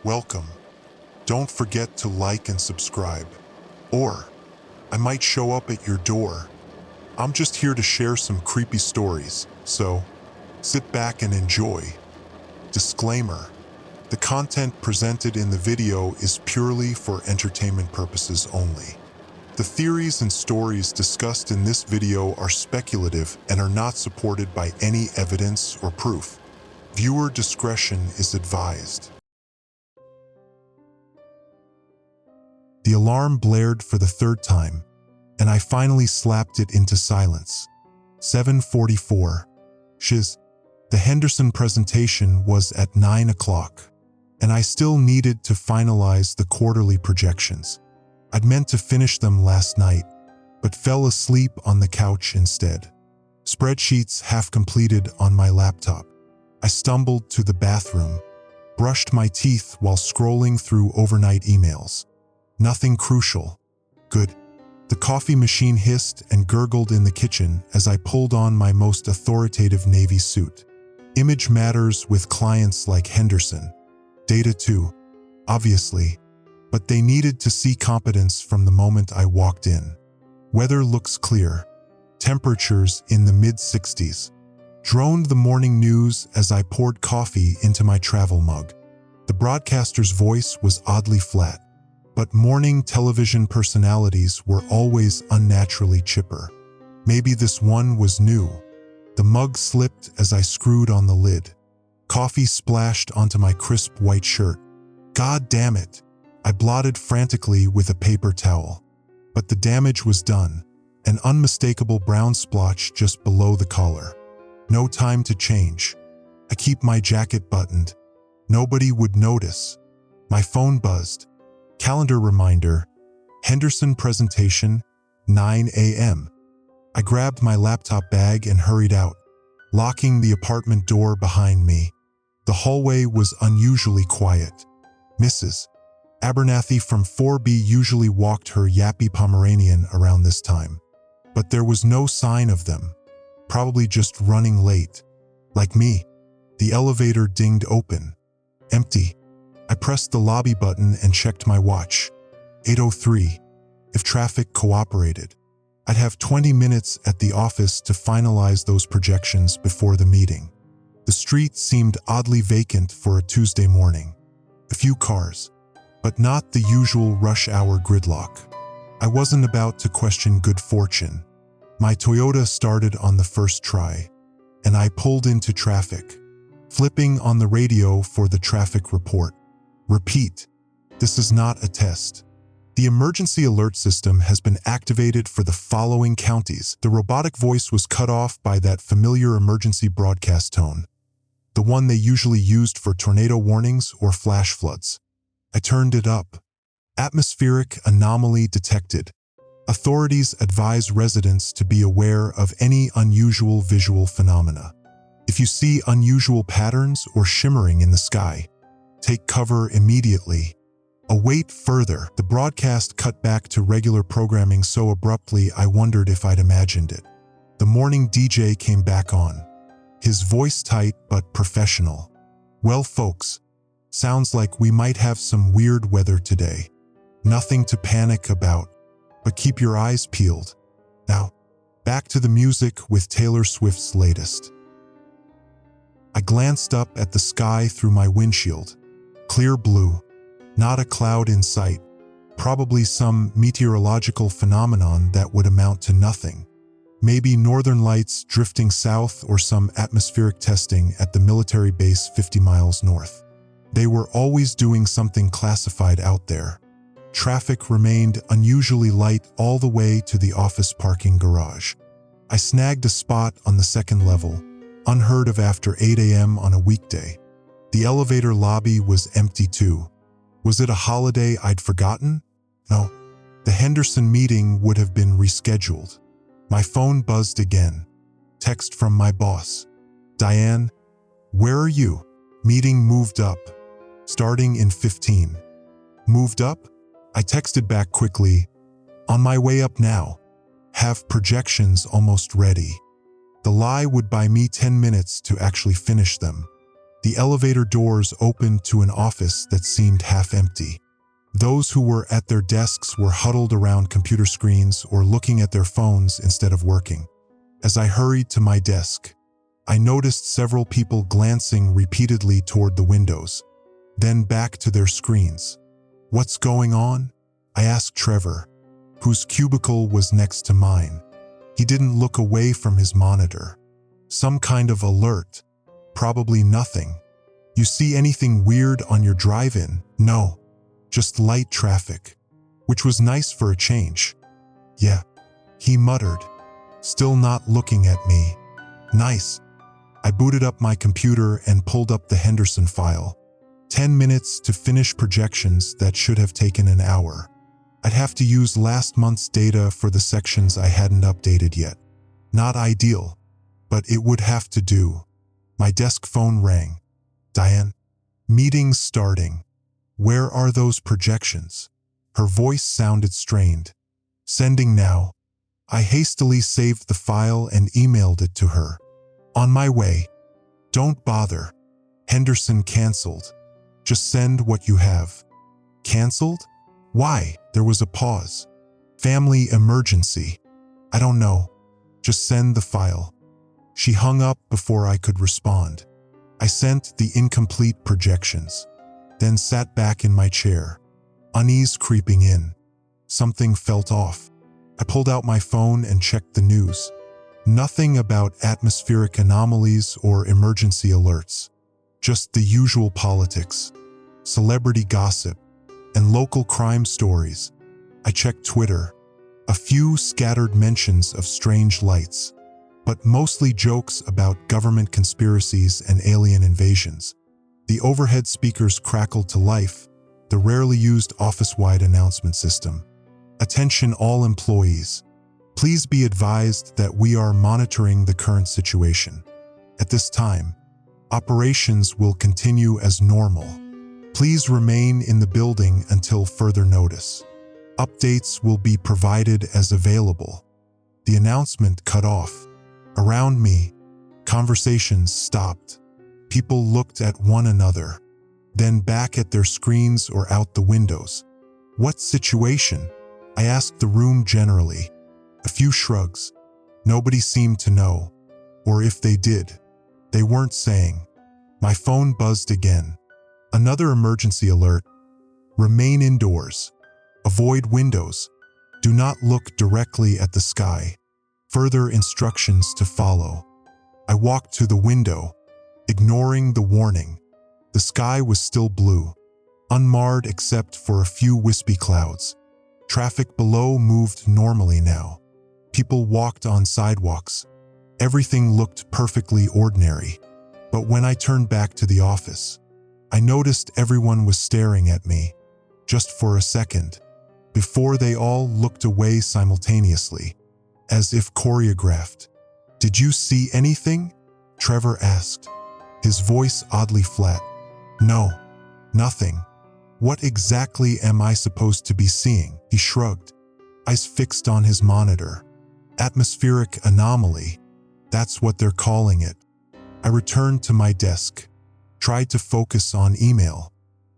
welcome. Don't forget to like and subscribe. Or, I might show up at your door. I'm just here to share some creepy stories, so sit back and enjoy. Disclaimer: the content presented in the video is purely for entertainment purposes only. The theories and stories discussed in this video are speculative and are not supported by any evidence or proof. Viewer discretion is advised. The alarm blared for the third time, and I finally slapped it into silence. 7:44. Shiz. The Henderson presentation was at 9 o'clock, and I still needed to finalize the quarterly projections. I'd meant to finish them last night, but fell asleep on the couch instead. Spreadsheets half completed on my laptop. I stumbled to the bathroom, brushed my teeth while scrolling through overnight emails. Nothing crucial. Good. The coffee machine hissed and gurgled in the kitchen as I pulled on my most authoritative navy suit. Image matters with clients like Henderson. Data too, obviously, but they needed to see competence from the moment I walked in. Weather looks clear. Temperatures in the mid-60s. Droned the morning news as I poured coffee into my travel mug. The broadcaster's voice was oddly flat, but morning television personalities were always unnaturally chipper. Maybe this one was new. The mug slipped as I screwed on the lid. Coffee splashed onto my crisp white shirt. God damn it! I blotted frantically with a paper towel. But the damage was done, an unmistakable brown splotch just below the collar. No time to change. I keep my jacket buttoned. Nobody would notice. My phone buzzed. Calendar reminder, Henderson presentation, 9 a.m. I grabbed my laptop bag and hurried out, locking the apartment door behind me. The hallway was unusually quiet. Mrs. Abernathy from 4B usually walked her yappy Pomeranian around this time, but there was no sign of them, probably just running late. Like me. The elevator dinged open. Empty. I pressed the lobby button and checked my watch. 8:03. If traffic cooperated, I'd have 20 minutes at the office to finalize those projections before the meeting. The street seemed oddly vacant for a Tuesday morning. A few cars, but not the usual rush hour gridlock. I wasn't about to question good fortune. My Toyota started on the first try, and I pulled into traffic, flipping on the radio for the traffic report. Repeat, this is not a test. The emergency alert system has been activated for the following counties. The robotic voice was cut off by that familiar emergency broadcast tone, the one they usually used for tornado warnings or flash floods. I turned it up. Atmospheric anomaly detected. Authorities advise residents to be aware of any unusual visual phenomena. If you see unusual patterns or shimmering in the sky, take cover immediately. Await further. The broadcast cut back to regular programming so abruptly I wondered if I'd imagined it. The morning DJ came back on, his voice tight but professional. Well, folks, sounds like we might have some weird weather today. Nothing to panic about, but keep your eyes peeled. Now, back to the music with Taylor Swift's latest. I glanced up at the sky through my windshield. Clear blue, not a cloud in sight, probably some meteorological phenomenon that would amount to nothing. Maybe northern lights drifting south or some atmospheric testing at the military base 50 miles north. They were always doing something classified out there. Traffic remained unusually light all the way to the office parking garage. I snagged a spot on the second level, unheard of after 8 a.m. on a weekday. The elevator lobby was empty too. Was it a holiday I'd forgotten? No. The Henderson meeting would have been rescheduled. My phone buzzed again. Text from my boss. Diane, where are you? Meeting moved up. Starting in 15. Moved up? I texted back quickly. On my way up now. Have projections almost ready. The lie would buy me 10 minutes to actually finish them. The elevator doors opened to an office that seemed half empty. Those who were at their desks were huddled around computer screens or looking at their phones instead of working. As I hurried to my desk, I noticed several people glancing repeatedly toward the windows, then back to their screens. "What's going on?" I asked Trevor, whose cubicle was next to mine. He didn't look away from his monitor. "Some kind of alert." "Probably nothing." "You see anything weird on your drive-in?" "No, just light traffic," which was nice for a change. "Yeah," he muttered, still not looking at me. "Nice." I booted up my computer and pulled up the Henderson file. 10 minutes to finish projections that should have taken an hour. I'd have to use last month's data for the sections I hadn't updated yet. Not ideal, but it would have to do. My desk phone rang. "Diane, meeting's starting. Where are those projections?" Her voice sounded strained. "Sending now." I hastily saved the file and emailed it to her. "On my way." "Don't bother." Henderson canceled. "Just send what you have." "Canceled? Why?" There was a pause. "Family emergency." "I don't know. Just send the file." She hung up before I could respond. I sent the incomplete projections, then sat back in my chair, unease creeping in. Something felt off. I pulled out my phone and checked the news. Nothing about atmospheric anomalies or emergency alerts. Just the usual politics, celebrity gossip, and local crime stories. I checked Twitter. A few scattered mentions of strange lights, but mostly jokes about government conspiracies and alien invasions. The overhead speakers crackled to life, the rarely used office-wide announcement system. "Attention all employees. Please be advised that we are monitoring the current situation. At this time, operations will continue as normal. Please remain in the building until further notice. Updates will be provided as available." The announcement cut off. Around me, conversations stopped. People looked at one another, then back at their screens or out the windows. "What situation?" I asked the room generally. A few shrugs. Nobody seemed to know, or if they did, they weren't saying. My phone buzzed again. Another emergency alert. "Remain indoors. Avoid windows. Do not look directly at the sky. Further instructions to follow." I walked to the window, ignoring the warning. The sky was still blue, unmarred except for a few wispy clouds. Traffic below moved normally now. People walked on sidewalks. Everything looked perfectly ordinary. But when I turned back to the office, I noticed everyone was staring at me, just for a second, before they all looked away simultaneously, as if choreographed. "Did you see anything?" Trevor asked, his voice oddly flat. "No, nothing." "What exactly am I supposed to be seeing?" He shrugged, eyes fixed on his monitor. "Atmospheric anomaly. That's what they're calling it." I returned to my desk, tried to focus on email.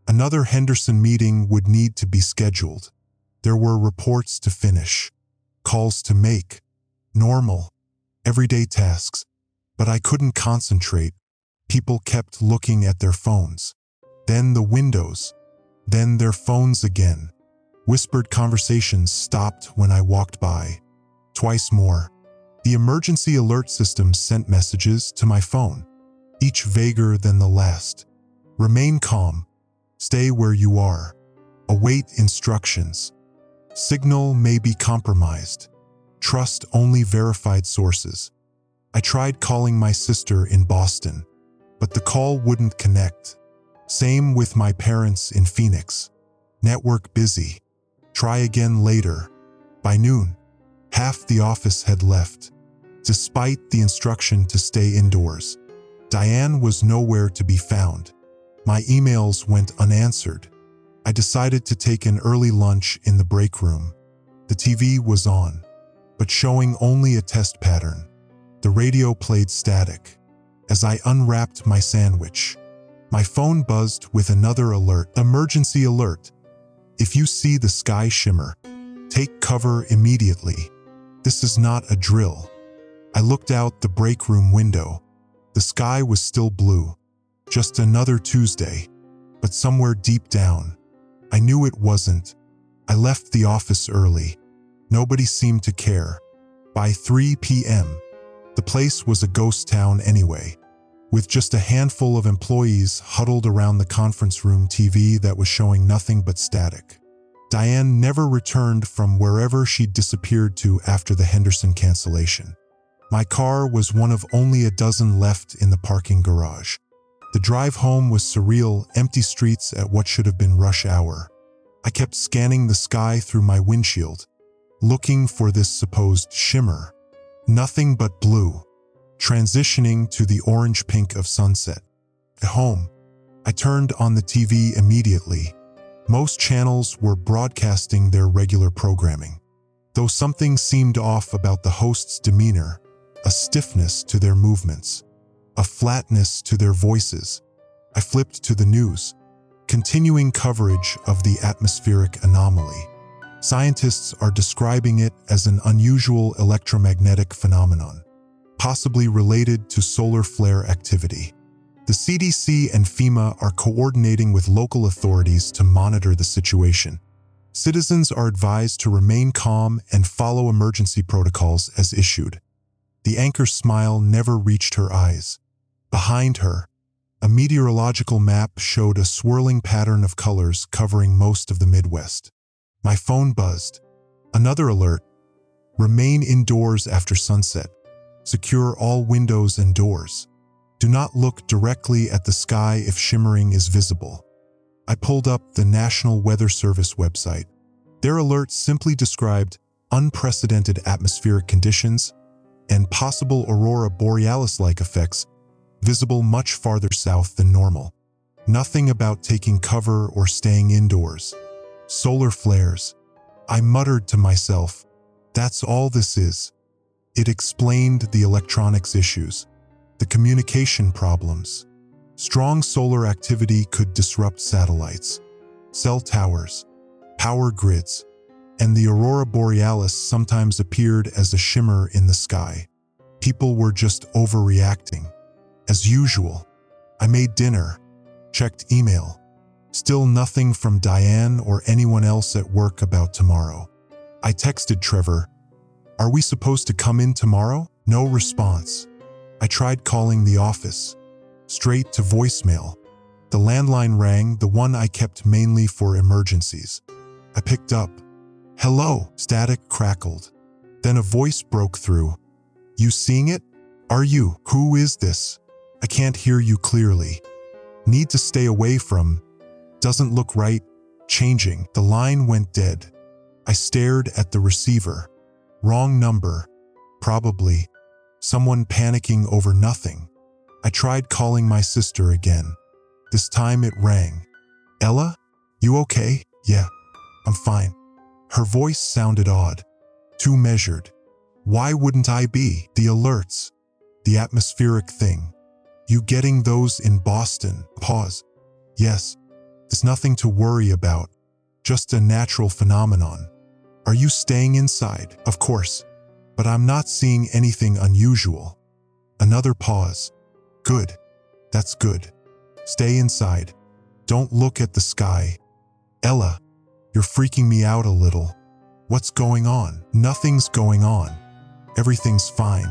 Another Henderson meeting would need to be scheduled. There were reports to finish, calls to make, normal, everyday tasks. But I couldn't concentrate. People kept looking at their phones. Then the windows. Then their phones again. Whispered conversations stopped when I walked by. Twice more. The emergency alert system sent messages to my phone, each vaguer than the last. "Remain calm. Stay where you are. Await instructions. Signal may be compromised. Trust only verified sources." I tried calling my sister in Boston, but the call wouldn't connect. Same with my parents in Phoenix. Network busy. Try again later. By noon, half the office had left, despite the instruction to stay indoors. Diane was nowhere to be found. My emails went unanswered. I decided to take an early lunch in the break room. The TV was on, but showing only a test pattern. The radio played static. As I unwrapped my sandwich, My phone buzzed with another alert. Emergency alert. If you see the sky shimmer, take cover immediately. This is not a drill. I looked out the break room window. The sky was still blue. Just another Tuesday. But somewhere deep down, I knew it wasn't. I left the office early. Nobody seemed to care. By 3 p.m., the place was a ghost town anyway, with just a handful of employees huddled around the conference room TV that was showing nothing but static. Diane never returned from wherever she'd disappeared to after the Henderson cancellation. My car was one of only a dozen left in the parking garage. The drive home was surreal, empty streets at what should have been rush hour. I kept scanning the sky through my windshield, looking for this supposed shimmer. Nothing but blue, transitioning to the orange-pink of sunset. At home, I turned on the TV immediately. Most channels were broadcasting their regular programming, though something seemed off about the host's demeanor, a stiffness to their movements, a flatness to their voices. I flipped to the news, continuing coverage of the atmospheric anomaly. Scientists are describing it as an unusual electromagnetic phenomenon, possibly related to solar flare activity. The CDC and FEMA are coordinating with local authorities to monitor the situation. Citizens are advised to remain calm and follow emergency protocols as issued. The anchor's smile never reached her eyes. Behind her, a meteorological map showed a swirling pattern of colors covering most of the Midwest. My phone buzzed. Another alert. Remain indoors after sunset. Secure all windows and doors. Do not look directly at the sky if shimmering is visible. I pulled up the National Weather Service website. Their alert simply described unprecedented atmospheric conditions and possible aurora borealis-like effects visible much farther south than normal. Nothing about taking cover or staying indoors. Solar flares. I muttered to myself, that's all this is. It explained the electronics issues, the communication problems. Strong solar activity could disrupt satellites, cell towers, power grids, and the aurora borealis sometimes appeared as a shimmer in the sky. People were just overreacting. As usual, I made dinner, checked email. Still nothing from Diane or anyone else at work about tomorrow. I texted Trevor, "Are we supposed to come in tomorrow?" No response. I tried calling the office. Straight to voicemail. The landline rang, the one I kept mainly for emergencies. I picked up. "Hello," static crackled. Then a voice broke through. "You seeing it? Are you? Who is this? I can't hear you clearly. Need to stay away from. Doesn't look right. Changing." The line went dead. I stared at the receiver. Wrong number. Probably. Someone panicking over nothing. I tried calling my sister again. This time it rang. "Ella? You okay?" "Yeah, I'm fine." Her voice sounded odd. Too measured. Why wouldn't I be? The alerts. The atmospheric thing. You getting those in Boston? Pause. Yes. There's nothing to worry about. Just a natural phenomenon. Are you staying inside? Of course. But I'm not seeing anything unusual. Another pause. Good. That's good. Stay inside. Don't look at the sky. Ella, you're freaking me out a little. What's going on? Nothing's going on. Everything's fine.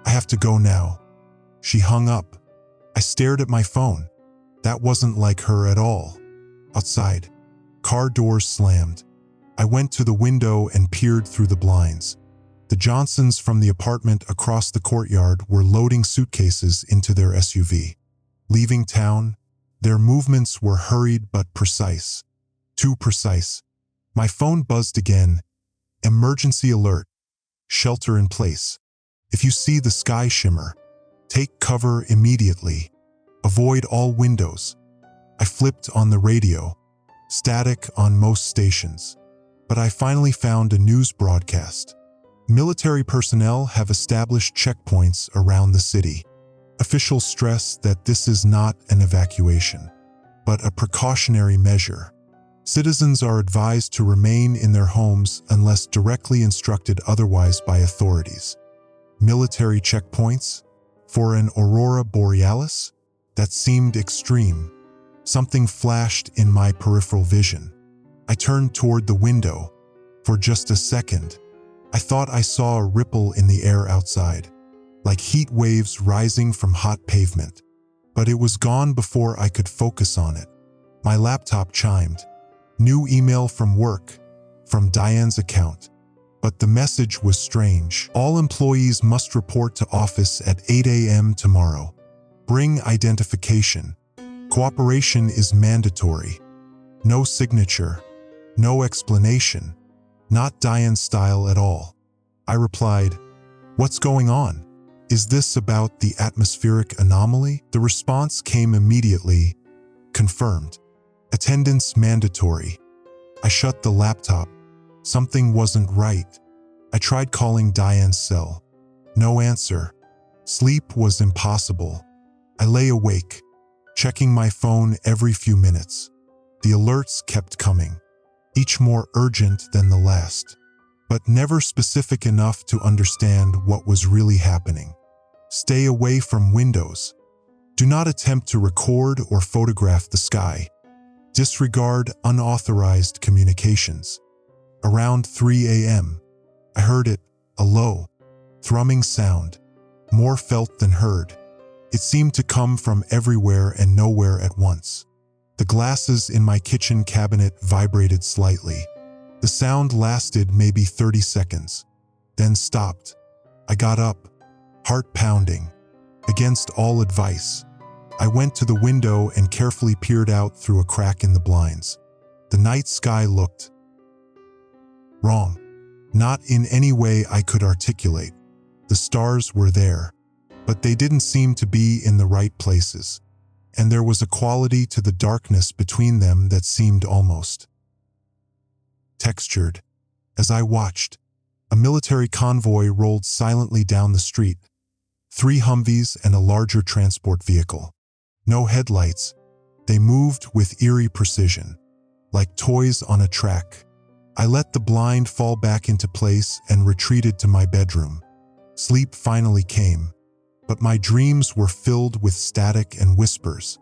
I have to go now. She hung up. I stared at my phone. That wasn't like her at all. Outside, car doors slammed. I went to the window and peered through the blinds. The Johnsons from the apartment across the courtyard were loading suitcases into their SUV. Leaving town, their movements were hurried but precise. Too precise. My phone buzzed again. Emergency alert. Shelter in place. If you see the sky shimmer, take cover immediately. Avoid all windows. I flipped on the radio. Static on most stations. But I finally found a news broadcast. Military personnel have established checkpoints around the city. Officials stress that this is not an evacuation, but a precautionary measure. Citizens are advised to remain in their homes unless directly instructed otherwise by authorities. Military checkpoints? For an aurora borealis? That seemed extreme. Something flashed in my peripheral vision. I turned toward the window. For just a second, I thought I saw a ripple in the air outside, like heat waves rising from hot pavement. But it was gone before I could focus on it. My laptop chimed. New email from work, from Diane's account. But the message was strange. All employees must report to office at 8 a.m. tomorrow. Bring identification. Cooperation is mandatory. No signature. No explanation. Not Diane's style at all. I replied, "What's going on? Is this about the atmospheric anomaly?" The response came immediately. Confirmed. Attendance mandatory. I shut the laptop. Something wasn't right. I tried calling Diane's cell. No answer. Sleep was impossible. I lay awake, checking my phone every few minutes. The alerts kept coming, each more urgent than the last, but never specific enough to understand what was really happening. Stay away from windows. Do not attempt to record or photograph the sky. Disregard unauthorized communications. Around 3 a.m., I heard it, a low, thrumming sound, more felt than heard. It seemed to come from everywhere and nowhere at once. The glasses in my kitchen cabinet vibrated slightly. The sound lasted maybe 30 seconds, then stopped. I got up, heart pounding. Against all advice, I went to the window and carefully peered out through a crack in the blinds. The night sky looked wrong. Not in any way I could articulate. The stars were there, but they didn't seem to be in the right places, and there was a quality to the darkness between them that seemed almost textured. As I watched, a military convoy rolled silently down the street, 3 Humvees and a larger transport vehicle. No headlights. They moved with eerie precision, like toys on a track. I let the blind fall back into place and retreated to my bedroom. Sleep finally came, but my dreams were filled with static and whispers.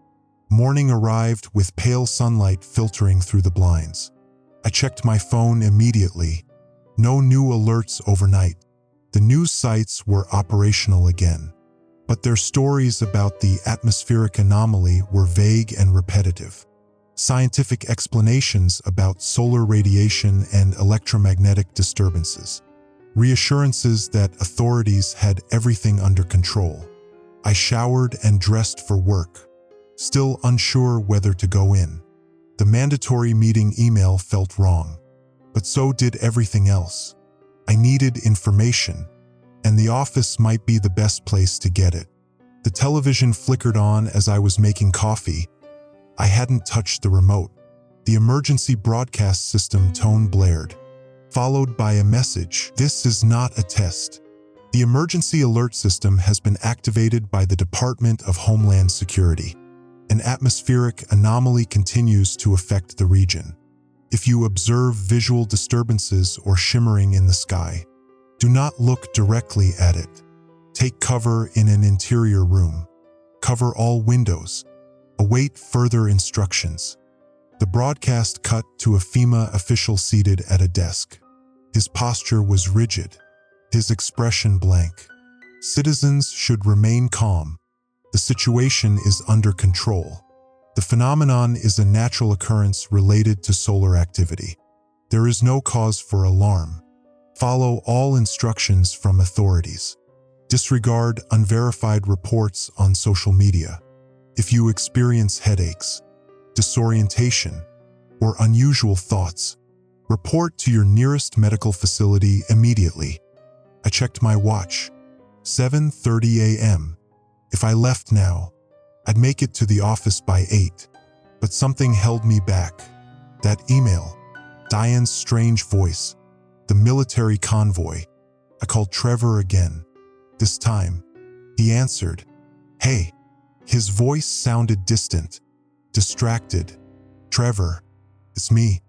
Morning arrived with pale sunlight filtering through the blinds. I checked my phone immediately. No new alerts overnight. The news sites were operational again, but their stories about the atmospheric anomaly were vague and repetitive. Scientific explanations about solar radiation and electromagnetic disturbances. Reassurances that authorities had everything under control. I showered and dressed for work, still unsure whether to go in. The mandatory meeting email felt wrong, but so did everything else. I needed information, and the office might be the best place to get it. The television flickered on as I was making coffee. I hadn't touched the remote. The emergency broadcast system tone blared, followed by a message. This is not a test. The emergency alert system has been activated by the Department of Homeland Security. An atmospheric anomaly continues to affect the region. If you observe visual disturbances or shimmering in the sky, do not look directly at it. Take cover in an interior room. Cover all windows. Await further instructions. The broadcast cut to a FEMA official seated at a desk. His posture was rigid, his expression blank. Citizens should remain calm. The situation is under control. The phenomenon is a natural occurrence related to solar activity. There is no cause for alarm. Follow all instructions from authorities. Disregard unverified reports on social media. If you experience headaches, disorientation, or unusual thoughts, report to your nearest medical facility immediately. I checked my watch. 7:30 a.m. If I left now, I'd make it to the office by 8. But something held me back. That email, Diane's strange voice, the military convoy. I called Trevor again. This time, he answered. Hey." His voice sounded distant, distracted. "Trevor, it's me.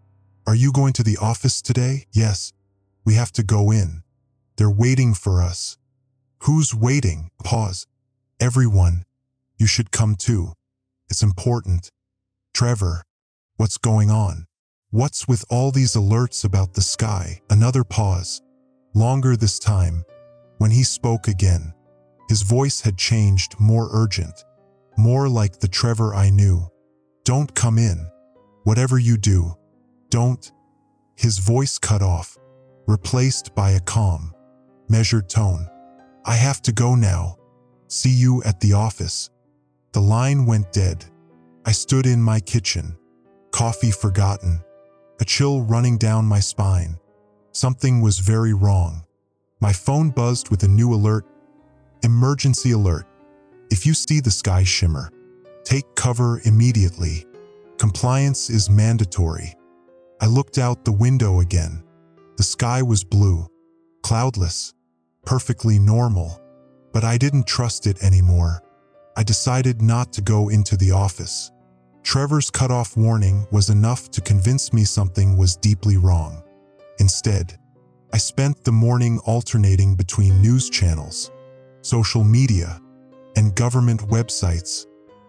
Are you going to the office today?" "Yes. We have to go in. They're waiting for us." "Who's waiting?" Pause. "Everyone. You should come too. It's important." "Trevor, what's going on? What's with all these alerts about the sky?" Another pause. Longer this time. When he spoke again, his voice had changed, more urgent, more like the Trevor I knew. "Don't come in. Whatever you do, don't." His voice cut off, replaced by a calm, measured tone. "I have to go now. See you at the office." The line went dead. I stood in my kitchen, coffee forgotten, a chill running down my spine. Something was very wrong. My phone buzzed with a new alert. "Emergency alert. If you see the sky shimmer, take cover immediately. Compliance is mandatory." I looked out the window again. The sky was blue, cloudless, perfectly normal, but I didn't trust it anymore. I decided not to go into the office. Trevor's cutoff warning was enough to convince me something was deeply wrong. Instead, I spent the morning alternating between news channels, social media, and government websites,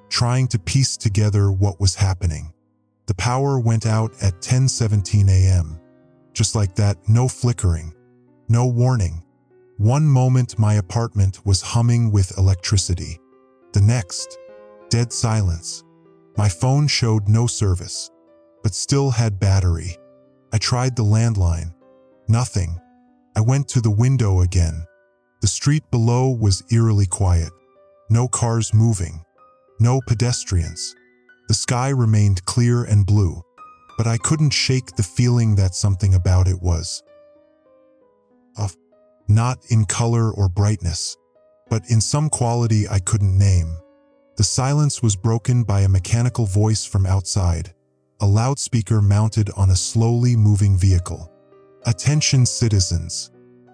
trying to piece together what was happening. The power went out at 10:17 a.m. Just like that, no flickering, no warning. One moment my apartment was humming with electricity. The next, dead silence. My phone showed no service, but still had battery. I tried the landline. Nothing. I went to the window again. The street below was eerily quiet. No cars moving. No pedestrians. The sky remained clear and blue, but I couldn't shake the feeling that something about it was off. Not in color or brightness, but in some quality I couldn't name. The silence was broken by a mechanical voice from outside, a loudspeaker mounted on a slowly moving vehicle. "Attention citizens.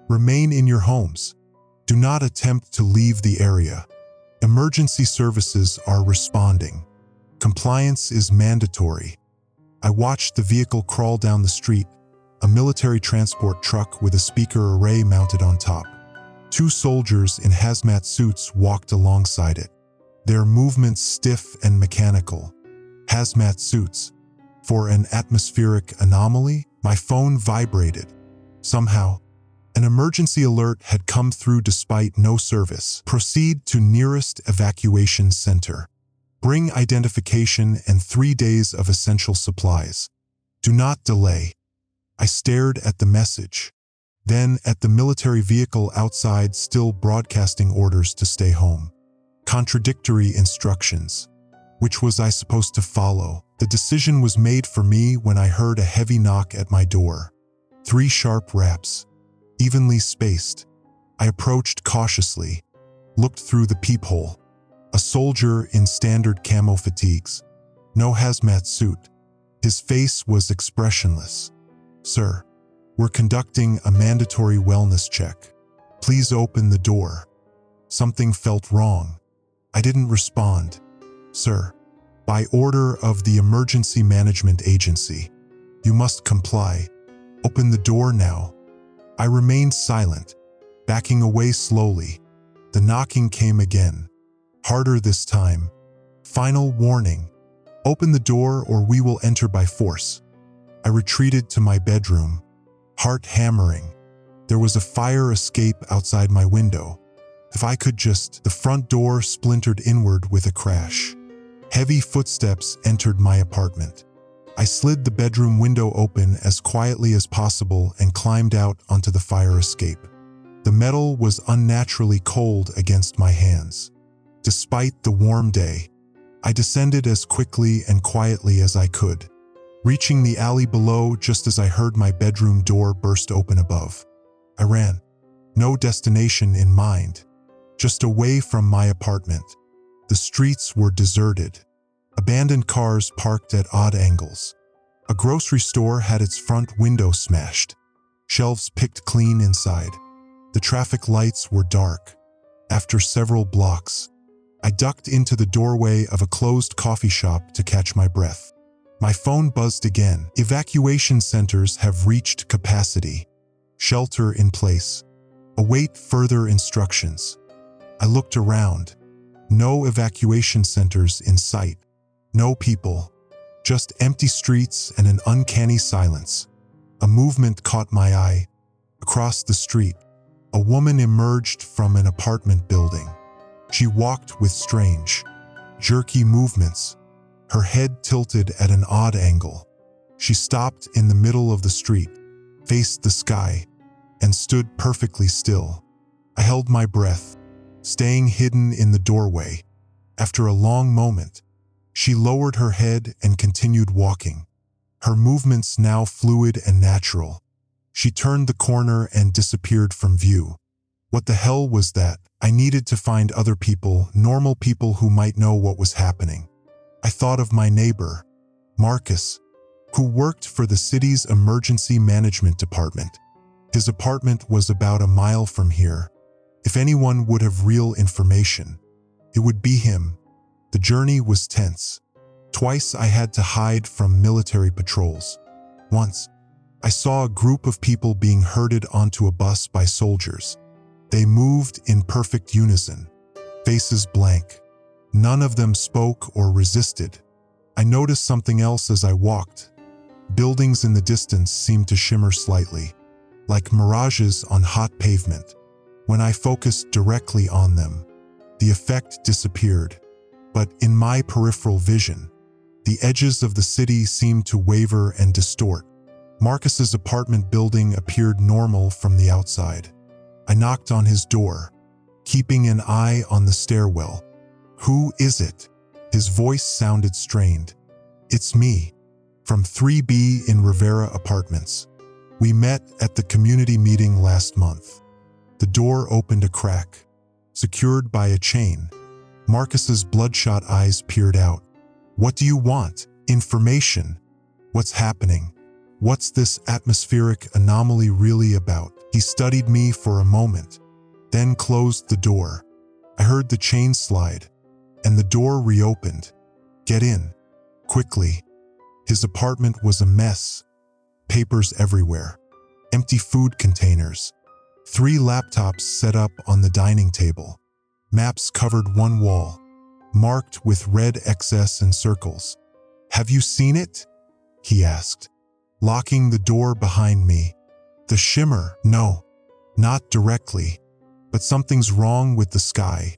Remain in your homes. Do not attempt to leave the area. Emergency services are responding. Compliance is mandatory." I watched the vehicle crawl down the street, a military transport truck with a speaker array mounted on top. Two soldiers in hazmat suits walked alongside it, their movements stiff and mechanical. Hazmat suits. For an atmospheric anomaly, my phone vibrated. Somehow, an emergency alert had come through despite no service. "Proceed to nearest evacuation center. Bring identification and 3 days of essential supplies. Do not delay." I stared at the message, then at the military vehicle outside still broadcasting orders to stay home. Contradictory instructions. Which was I supposed to follow? The decision was made for me when I heard a heavy knock at my door. 3 sharp raps, evenly spaced. I approached cautiously, looked through the peephole. A soldier in standard camo fatigues. No hazmat suit. His face was expressionless. "Sir, we're conducting a mandatory wellness check. Please open the door." Something felt wrong. I didn't respond. "Sir, by order of the Emergency Management Agency, you must comply. Open the door now." I remained silent, backing away slowly. The knocking came again, harder this time. "Final warning. Open the door or we will enter by force." I retreated to my bedroom, heart hammering. There was a fire escape outside my window. If I could just... The front door splintered inward with a crash. Heavy footsteps entered my apartment. I slid the bedroom window open as quietly as possible and climbed out onto the fire escape. The metal was unnaturally cold against my hands. Despite the warm day, I descended as quickly and quietly as I could, reaching the alley below just as I heard my bedroom door burst open above. I ran, no destination in mind, just away from my apartment. The streets were deserted, abandoned cars parked at odd angles. A grocery store had its front window smashed, shelves picked clean inside. The traffic lights were dark. After several blocks, I ducked into the doorway of a closed coffee shop to catch my breath. My phone buzzed again. Evacuation centers have reached capacity. Shelter in place. Await further instructions. I looked around. No evacuation centers in sight. No people. Just empty streets and an uncanny silence. A movement caught my eye. Across the street, a woman emerged from an apartment building. She walked with strange, jerky movements, her head tilted at an odd angle. She stopped in the middle of the street, faced the sky, and stood perfectly still. I held my breath, staying hidden in the doorway. After a long moment, she lowered her head and continued walking, her movements now fluid and natural. She turned the corner and disappeared from view. What the hell was that? I needed to find other people, normal people who might know what was happening. I thought of my neighbor, Marcus, who worked for the city's emergency management department. His apartment was about a mile from here. If anyone would have real information, it would be him. The journey was tense. Twice I had to hide from military patrols. Once, I saw a group of people being herded onto a bus by soldiers. They moved in perfect unison, faces blank. None of them spoke or resisted. I noticed something else as I walked. Buildings in the distance seemed to shimmer slightly, like mirages on hot pavement. When I focused directly on them, the effect disappeared. But in my peripheral vision, the edges of the city seemed to waver and distort. Marcus's apartment building appeared normal from the outside. I knocked on his door, keeping an eye on the stairwell. "Who is it?" His voice sounded strained. "It's me, from 3B in Rivera Apartments. We met at the community meeting last month." The door opened a crack, secured by a chain. Marcus's bloodshot eyes peered out. "What do you want?" "Information. What's happening? What's this atmospheric anomaly really about?" He studied me for a moment, then closed the door. I heard the chain slide, and the door reopened. "Get in. Quickly." His apartment was a mess. Papers everywhere. Empty food containers. 3 laptops set up on the dining table. Maps covered one wall, marked with red X's and circles. "Have you seen it?" he asked, locking the door behind me. "The Shimmer?" "No, not directly, but something's wrong with the sky,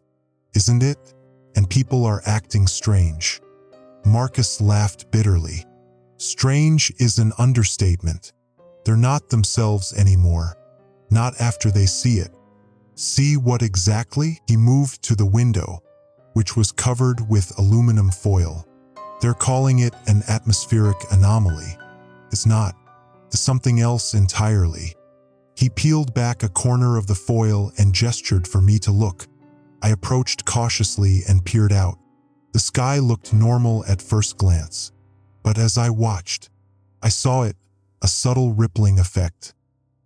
isn't it? And people are acting strange." Marcus laughed bitterly. "Strange is an understatement. They're not themselves anymore. Not after they see it." "See what exactly?" He moved to the window, which was covered with aluminum foil. "They're calling it an atmospheric anomaly. It's not. It's something else entirely." He peeled back a corner of the foil and gestured for me to look. I approached cautiously and peered out. The sky looked normal at first glance, but as I watched, I saw it, a subtle rippling effect,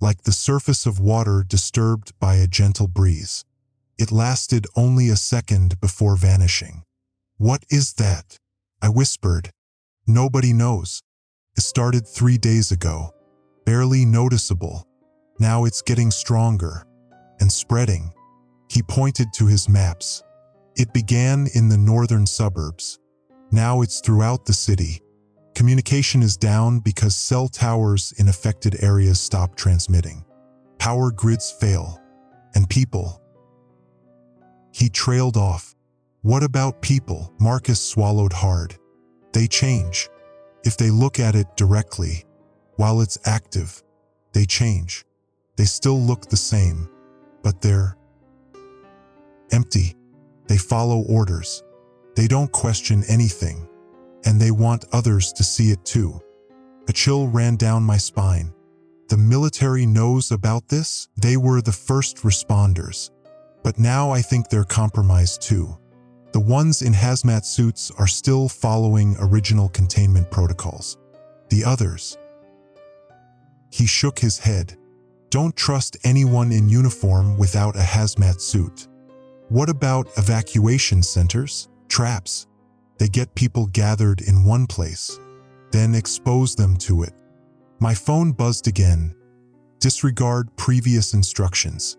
like the surface of water disturbed by a gentle breeze. It lasted only a second before vanishing. "What is that?" I whispered. "Nobody knows. It started 3 days ago. Barely noticeable. Now it's getting stronger and spreading." He pointed to his maps. "It began in the northern suburbs. Now it's throughout the city. Communication is down because cell towers in affected areas stop transmitting. Power grids fail. And people." He trailed off. "What about people?" Marcus swallowed hard. "They change. If they look at it directly, while it's active, they change. They still look the same, but they're empty. They follow orders. They don't question anything, and they want others to see it too." A chill ran down my spine. The military knows about this? They were the first responders. But now I think they're compromised too. The ones in hazmat suits are still following original containment protocols. The others. He shook his head. "Don't trust anyone in uniform without a hazmat suit." What about evacuation centers? Traps. They get people gathered in one place, then expose them to it. My phone buzzed again. Disregard previous instructions.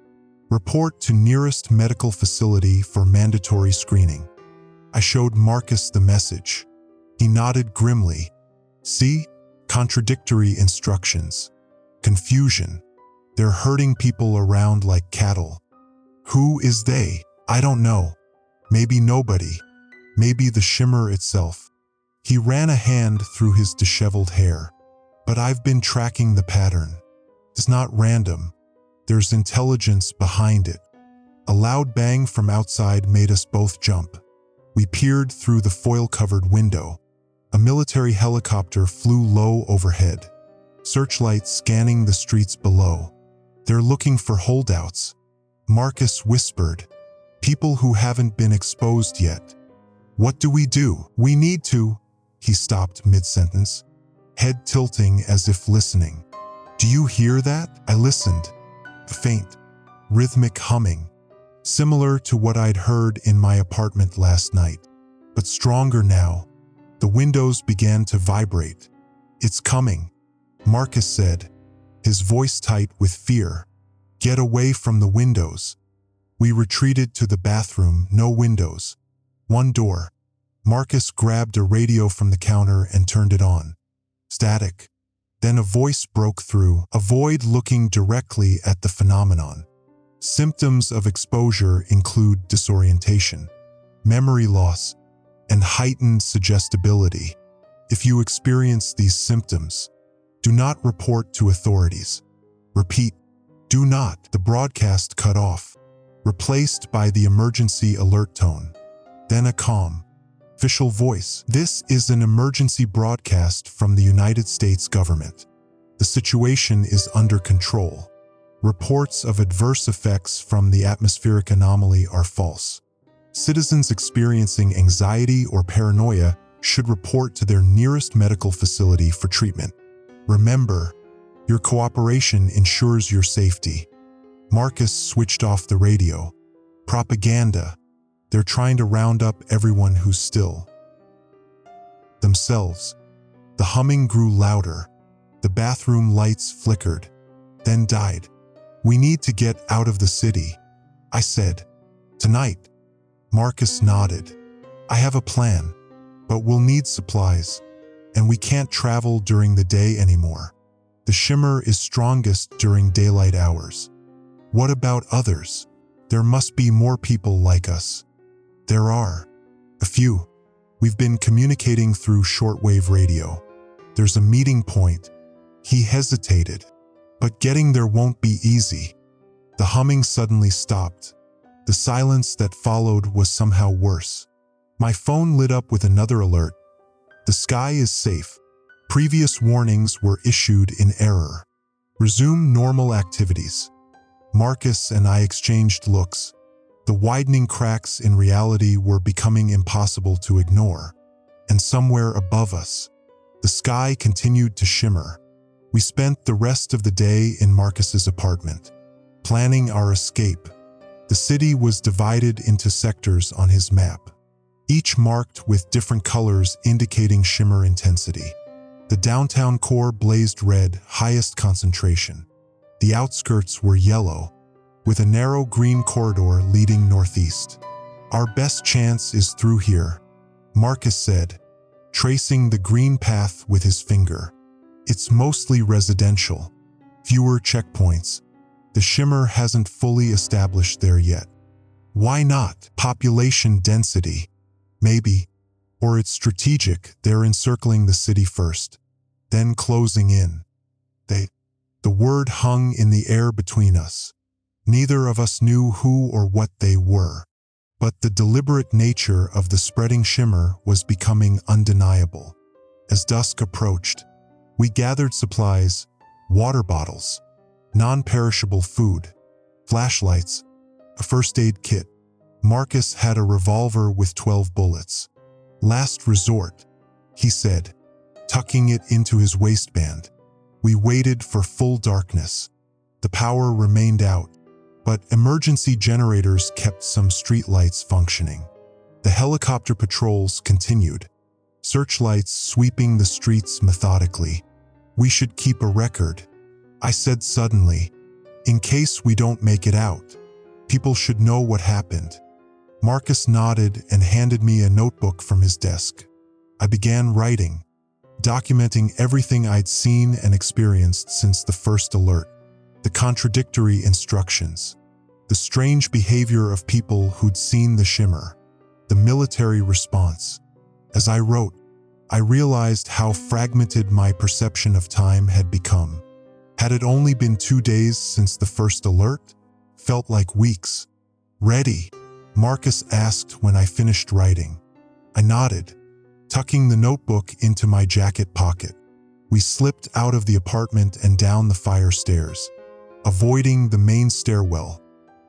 Report to nearest medical facility for mandatory screening. I showed Marcus the message. He nodded grimly. See? Contradictory instructions. Confusion. They're herding people around like cattle. Who is they? I don't know. Maybe nobody. Maybe the Shimmer itself. He ran a hand through his disheveled hair. But I've been tracking the pattern. It's not random. There's intelligence behind it. A loud bang from outside made us both jump. We peered through the foil-covered window. A military helicopter flew low overhead, searchlights scanning the streets below. They're looking for holdouts. Marcus whispered. People who haven't been exposed yet. What do? We need to. He stopped mid-sentence, head tilting as if listening. Do you hear that? I listened. A faint, rhythmic humming, similar to what I'd heard in my apartment last night, but stronger now. The windows began to vibrate. It's coming, Marcus said, his voice tight with fear. Get away from the windows. We retreated to the bathroom, no windows. One door. Marcus grabbed a radio from the counter and turned it on. Static. Then a voice broke through, a void looking directly at the phenomenon. Symptoms of exposure include disorientation, memory loss, and heightened suggestibility. If you experience these symptoms, do not report to authorities. Repeat, do not. The broadcast cut off, replaced by the emergency alert tone. Then a calm, official voice. This is an emergency broadcast from the United States government. The situation is under control. Reports of adverse effects from the atmospheric anomaly are false. Citizens experiencing anxiety or paranoia should report to their nearest medical facility for treatment. Remember, your cooperation ensures your safety. Marcus switched off the radio. Propaganda. They're trying to round up everyone who's still themselves. The humming grew louder. The bathroom lights flickered, then died. We need to get out of the city, I said. Tonight. Marcus nodded. I have a plan, but we'll need supplies, and we can't travel during the day anymore. The Shimmer is strongest during daylight hours. What about others? There must be more people like us. There are. A few. We've been communicating through shortwave radio. There's a meeting point. He hesitated. But getting there won't be easy. The humming suddenly stopped. The silence that followed was somehow worse. My phone lit up with another alert. The sky is safe. Previous warnings were issued in error. Resume normal activities. Marcus and I exchanged looks. The widening cracks in reality were becoming impossible to ignore. And somewhere above us, the sky continued to shimmer. We spent the rest of the day in Marcus's apartment, planning our escape. The city was divided into sectors on his map, each marked with different colors indicating shimmer intensity. The downtown core blazed red, highest concentration. The outskirts were yellow, with a narrow green corridor leading northeast. Our best chance is through here, Marcus said, tracing the green path with his finger. It's mostly residential, fewer checkpoints. The Shimmer hasn't fully established there yet. Why not? Population density. Maybe. Or it's strategic, they're encircling the city first, then closing in. The word hung in the air between us. Neither of us knew who or what they were, but the deliberate nature of the spreading Shimmer was becoming undeniable. As dusk approached, we gathered supplies, water bottles, non-perishable food, flashlights, a first aid kit. Marcus had a revolver with 12 bullets. Last resort, he said, tucking it into his waistband. We waited for full darkness. The power remained out, but emergency generators kept some streetlights functioning. The helicopter patrols continued, searchlights sweeping the streets methodically. "We should keep a record," I said suddenly, "in case we don't make it out. People should know what happened." Marcus nodded and handed me a notebook from his desk. I began writing, documenting everything I'd seen and experienced since the first alert. The contradictory instructions, the strange behavior of people who'd seen the Shimmer, the military response. As I wrote, I realized how fragmented my perception of time had become. Had it only been 2 days since the first alert? Felt like weeks. "Ready?" Marcus asked when I finished writing. I nodded, tucking the notebook into my jacket pocket. We slipped out of the apartment and down the fire stairs, avoiding the main stairwell.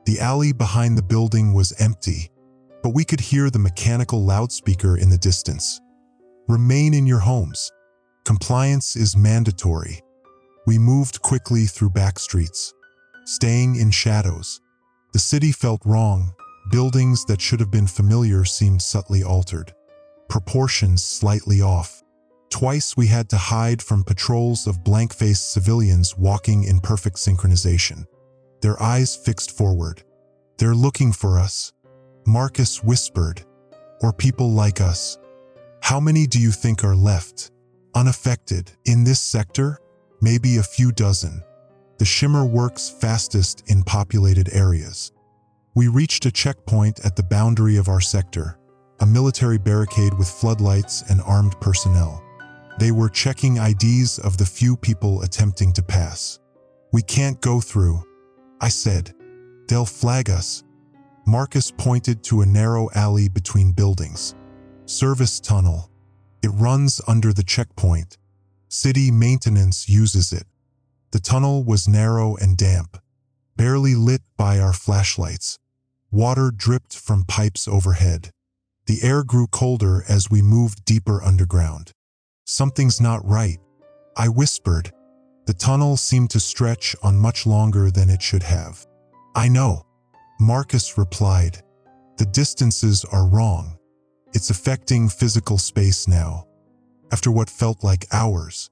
The alley behind the building was empty, but we could hear the mechanical loudspeaker in the distance. "Remain in your homes. Compliance is mandatory." We moved quickly through back streets, staying in shadows. The city felt wrong. Buildings that should have been familiar seemed subtly altered, proportions slightly off. Twice we had to hide from patrols of blank-faced civilians walking in perfect synchronization, their eyes fixed forward. "They're looking for us," Marcus whispered. "Or people like us." "How many do you think are left, unaffected, in this sector?" "Maybe a few dozen. The Shimmer works fastest in populated areas." We reached a checkpoint at the boundary of our sector, a military barricade with floodlights and armed personnel. They were checking IDs of the few people attempting to pass. "We can't go through," I said. "They'll flag us." Marcus pointed to a narrow alley between buildings. "Service tunnel. It runs under the checkpoint. City maintenance uses it." The tunnel was narrow and damp, barely lit by our flashlights. Water dripped from pipes overhead. The air grew colder as we moved deeper underground. "Something's not right," I whispered. The tunnel seemed to stretch on much longer than it should have. "I know," Marcus replied. "The distances are wrong. It's affecting physical space now." After what felt like hours,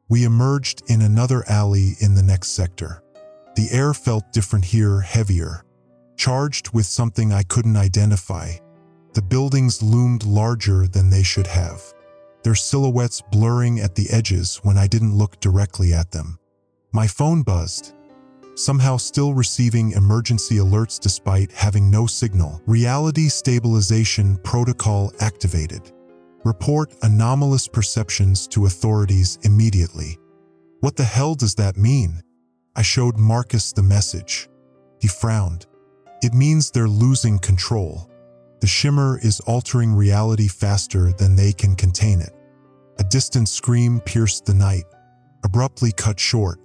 we emerged in another alley in the next sector. The air felt different here, heavier, charged with something I couldn't identify. The buildings loomed larger than they should have, their silhouettes blurring at the edges when I didn't look directly at them. My phone buzzed, somehow still receiving emergency alerts despite having no signal. "Reality stabilization protocol activated. Report anomalous perceptions to authorities immediately." "What the hell does that mean?" I showed Marcus the message. He frowned. "It means they're losing control. The Shimmer is altering reality faster than they can contain it." A distant scream pierced the night, abruptly cut short.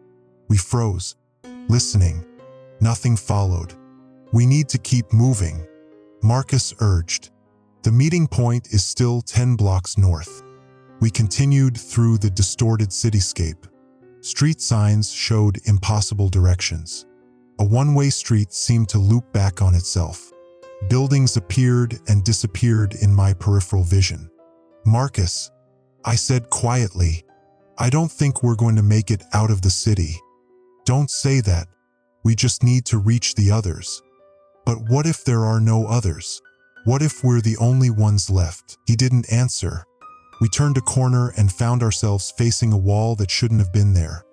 We froze, listening. Nothing followed. "We need to keep moving," Marcus urged. "The meeting point is still 10 blocks north." We continued through the distorted cityscape. Street signs showed impossible directions. A one-way street seemed to loop back on itself. Buildings appeared and disappeared in my peripheral vision. "Marcus," I said quietly, "I don't think we're going to make it out of the city." "Don't say that. We just need to reach the others." "But what if there are no others? What if we're the only ones left?" He didn't answer. We turned a corner and found ourselves facing a wall that shouldn't have been there.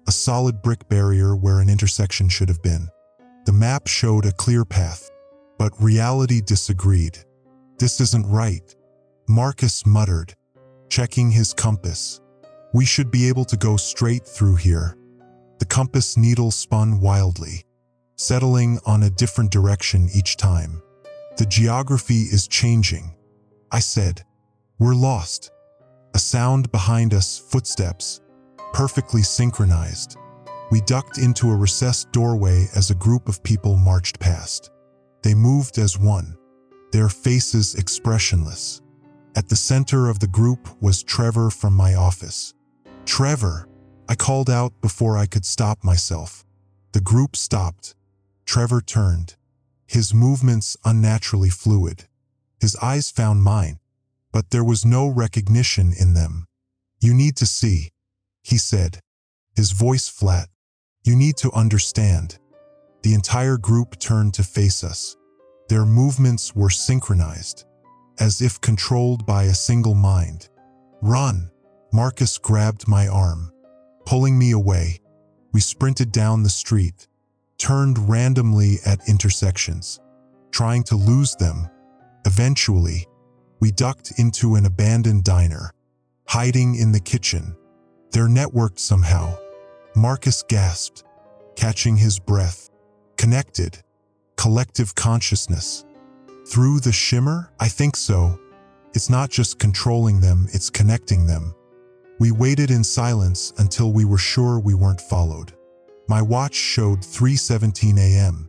A solid brick barrier where an intersection should have been. The map showed a clear path, but reality disagreed. "This isn't right," Marcus muttered, checking his compass. "We should be able to go straight through here." The compass needle spun wildly, settling on a different direction each time. "The geography is changing," I said. "We're lost." A sound behind us, footsteps, perfectly synchronized. We ducked into a recessed doorway as a group of people marched past. They moved as one, their faces expressionless. At the center of the group was Trevor from my office. "Trevor," I called out before I could stop myself. The group stopped, Trevor turned, his movements unnaturally fluid. His eyes found mine, but there was no recognition in them. "You need to see," he said, his voice flat. "You need to understand." The entire group turned to face us. Their movements were synchronized, as if controlled by a single mind. "Run!" Marcus grabbed my arm, pulling me away. We sprinted down the street, turned randomly at intersections, trying to lose them. Eventually, we ducked into an abandoned diner, hiding in the kitchen. "They're networked somehow," Marcus gasped, catching his breath. "Connected. Collective consciousness. Through the shimmer? I think so. It's not just controlling them, it's connecting them." We waited in silence until we were sure we weren't followed. My watch showed 3:17 a.m.,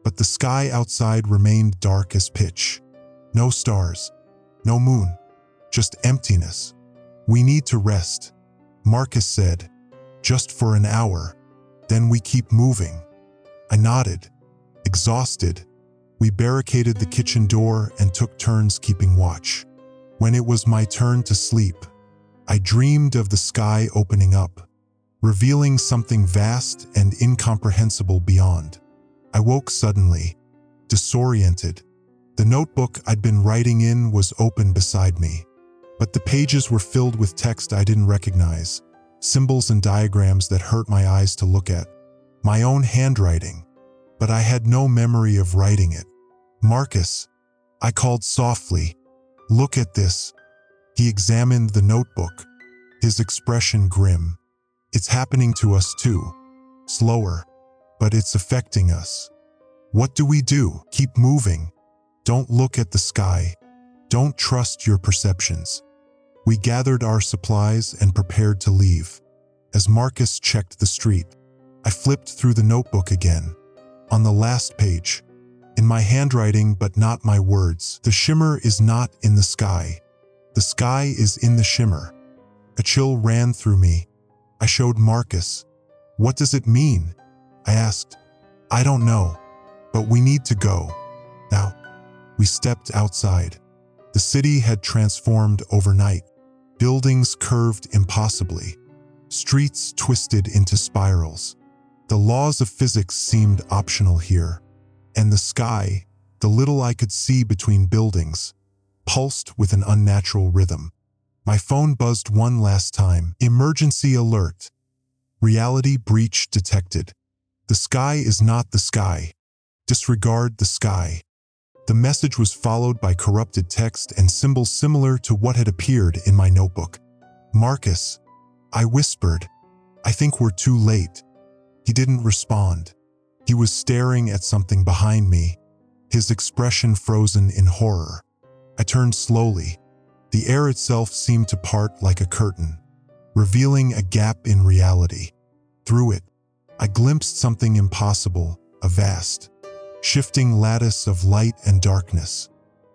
but the sky outside remained dark as pitch. No stars, no moon, just emptiness. "We need to rest," Marcus said. "Just for an hour, then we keep moving." I nodded, exhausted. We barricaded the kitchen door and took turns keeping watch. When it was my turn to sleep, I dreamed of the sky opening up, revealing something vast and incomprehensible beyond. I woke suddenly, disoriented. The notebook I'd been writing in was open beside me, but the pages were filled with text I didn't recognize, symbols and diagrams that hurt my eyes to look at. My own handwriting, but I had no memory of writing it. "Marcus," I called softly, "look at this." He examined the notebook, his expression grim. "It's happening to us too. Slower, but it's affecting us." "What do we do?" "Keep moving. Don't look at the sky. Don't trust your perceptions." We gathered our supplies and prepared to leave. As Marcus checked the street, I flipped through the notebook again. On the last page, in my handwriting but not my words, "The shimmer is not in the sky. The sky is in the shimmer." A chill ran through me. I showed Marcus. "What does it mean?" I asked. "I don't know, but we need to go now." We stepped outside. The city had transformed overnight. Buildings curved impossibly. Streets twisted into spirals. The laws of physics seemed optional here. And the sky, the little I could see between buildings, pulsed with an unnatural rhythm. My phone buzzed one last time. "Emergency alert. Reality breach detected. The sky is not the sky. Disregard the sky." The message was followed by corrupted text and symbols similar to what had appeared in my notebook. "Marcus," I whispered, "I think we're too late." He didn't respond. He was staring at something behind me, his expression frozen in horror. I turned slowly. The air itself seemed to part like a curtain, revealing a gap in reality. Through it, I glimpsed something impossible, a vast, shifting lattice of light and darkness,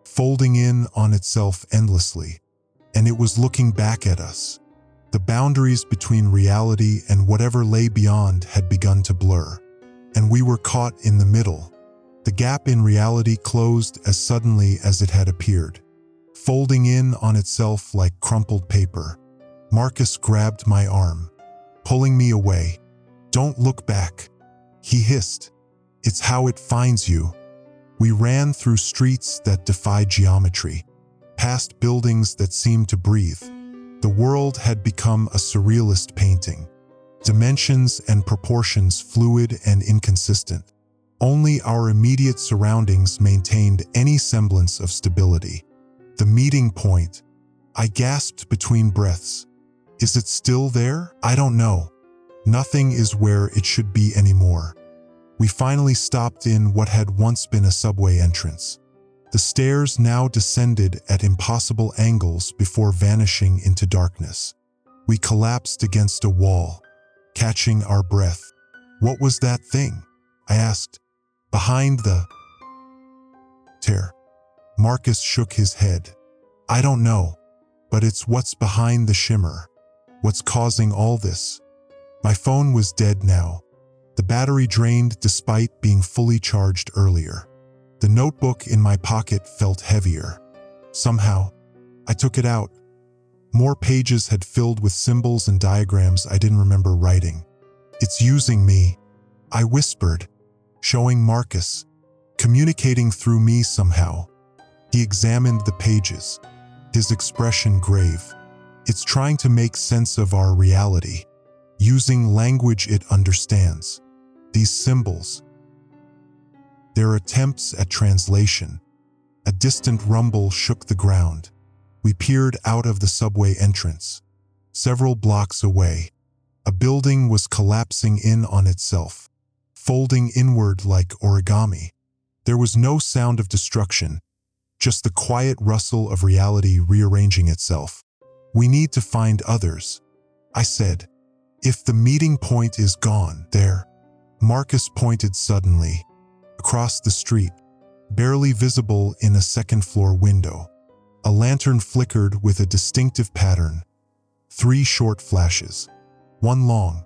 folding in on itself endlessly. And it was looking back at us. The boundaries between reality and whatever lay beyond had begun to blur, and we were caught in the middle. The gap in reality closed as suddenly as it had appeared, folding in on itself like crumpled paper. Marcus grabbed my arm, pulling me away. "Don't look back," he hissed. "It's how it finds you." We ran through streets that defied geometry, past buildings that seemed to breathe. The world had become a surrealist painting, dimensions and proportions fluid and inconsistent. Only our immediate surroundings maintained any semblance of stability. The meeting point. I gasped between breaths. Is it still there? I don't know. Nothing is where it should be anymore. We finally stopped in what had once been a subway entrance. The stairs now descended at impossible angles before vanishing into darkness. We collapsed against a wall, catching our breath. "What was that thing?" I asked. "Behind the tear." Marcus shook his head. "I don't know, but it's what's behind the shimmer. What's causing all this?" My phone was dead now, The battery drained despite being fully charged earlier. The notebook in my pocket felt heavier. Somehow, I took it out. More pages had filled with symbols and diagrams I didn't remember writing. "It's using me," I whispered, showing Marcus, communicating through me somehow. He examined the pages, his expression grave. "It's trying to make sense of our reality, using language it understands. These symbols, they're attempts at translation." A distant rumble shook the ground. We peered out of the subway entrance. Several blocks away, a building was collapsing in on itself, folding inward like origami. There was no sound of destruction, just the quiet rustle of reality rearranging itself. "We need to find others," I said. "If the meeting point is gone, there." Marcus pointed suddenly, across the street, barely visible in a second-floor window. A lantern flickered with a distinctive pattern. 3 short flashes, 1 long.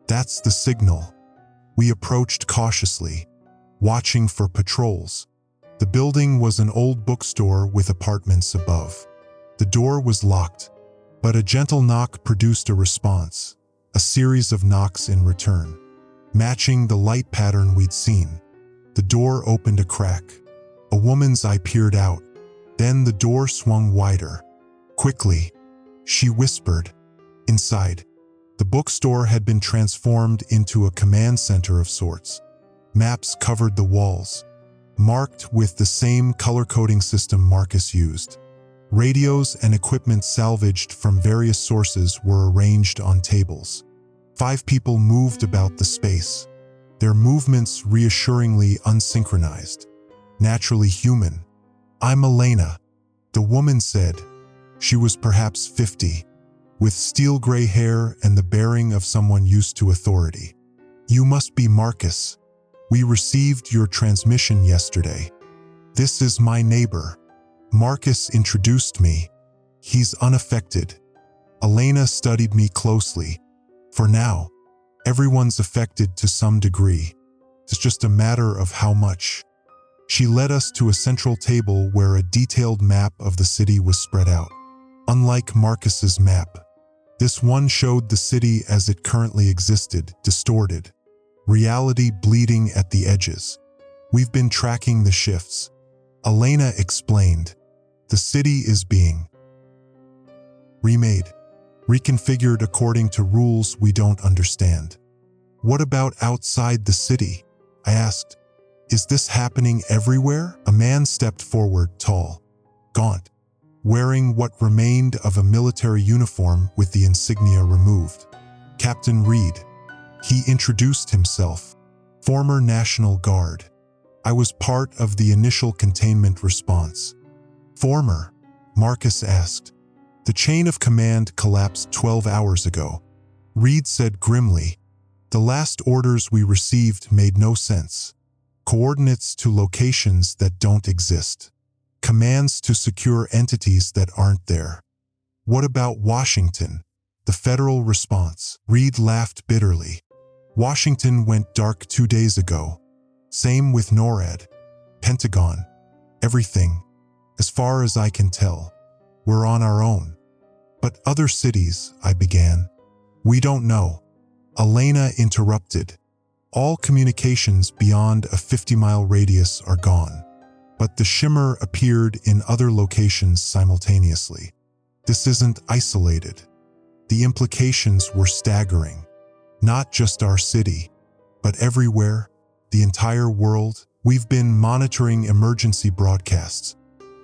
"That's the signal." We approached cautiously, watching for patrols. The building was an old bookstore with apartments above. The door was locked, but a gentle knock produced a response, a series of knocks in return, matching the light pattern we'd seen. The door opened a crack. A woman's eye peered out. Then the door swung wider. "Quickly," she whispered. Inside, the bookstore had been transformed into a command center of sorts. Maps covered the walls, marked with the same color coding system Marcus used. Radios and equipment salvaged from various sources were arranged on tables. 5 people moved about the space, their movements reassuringly unsynchronized, naturally human. "I'm Elena," the woman said. She was perhaps 50, with steel-gray hair and the bearing of someone used to authority. "You must be Marcus. We received your transmission yesterday. This is my neighbor." Marcus introduced me. "He's unaffected." Elena studied me closely. "For now, everyone's affected to some degree. It's just a matter of how much." She led us to a central table where a detailed map of the city was spread out. Unlike Marcus's map, this one showed the city as it currently existed, distorted, reality bleeding at the edges. "We've been tracking the shifts," Elena explained. "The city is being remade, reconfigured according to rules we don't understand." "What about outside the city?" I asked. "Is this happening everywhere?" A man stepped forward, tall, gaunt, wearing what remained of a military uniform with the insignia removed. "Captain Reed." He introduced himself. "Former National Guard. I was part of the initial containment response." "Former?" Marcus asked. "The chain of command collapsed 12 hours ago," Reed said grimly. "The last orders we received made no sense. Coordinates to locations that don't exist. Commands to secure entities that aren't there." "What about Washington? The federal response?" Reed laughed bitterly. "Washington went dark 2 days ago. Same with NORAD, Pentagon, everything. As far as I can tell, we're on our own." "But other cities," I began. "We don't know," Elena interrupted. "All communications beyond a 50-mile radius are gone." But the Shimmer appeared in other locations simultaneously. This isn't isolated. The implications were staggering. Not just our city, but everywhere, the entire world. "We've been monitoring emergency broadcasts,"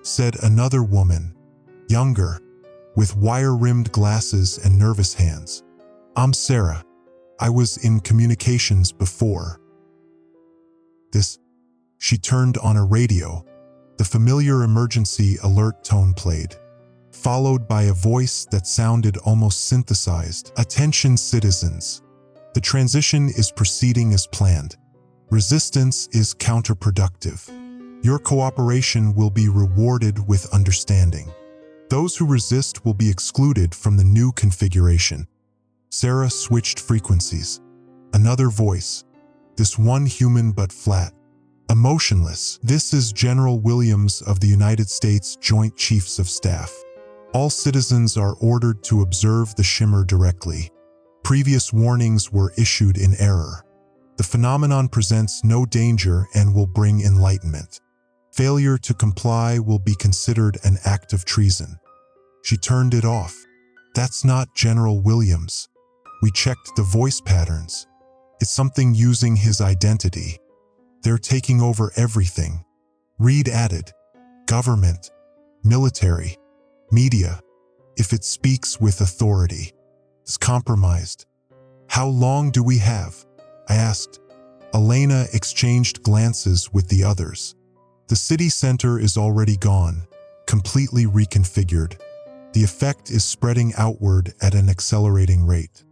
said another woman, younger, with wire-rimmed glasses and nervous hands. "I'm Sarah. I was in communications before this." She turned on a radio. The familiar emergency alert tone played, followed by a voice that sounded almost synthesized. "Attention citizens. The transition is proceeding as planned. Resistance is counterproductive. Your cooperation will be rewarded with understanding. Those who resist will be excluded from the new configuration." Sarah switched frequencies. Another voice, This one human but flat, emotionless. This is General Williams of the United States Joint Chiefs of Staff. All citizens are ordered to observe the shimmer directly. Previous warnings were issued in error. The phenomenon presents no danger and will bring enlightenment. Failure to comply will be considered an act of treason. She turned it off. That's not General Williams. We checked the voice patterns. It's something using his identity. They're taking over everything. Reed added, government, military, media. If it speaks with authority, it's compromised. How long do we have? I asked. Elena exchanged glances with the others. The city center is already gone, completely reconfigured. The effect is spreading outward at an accelerating rate.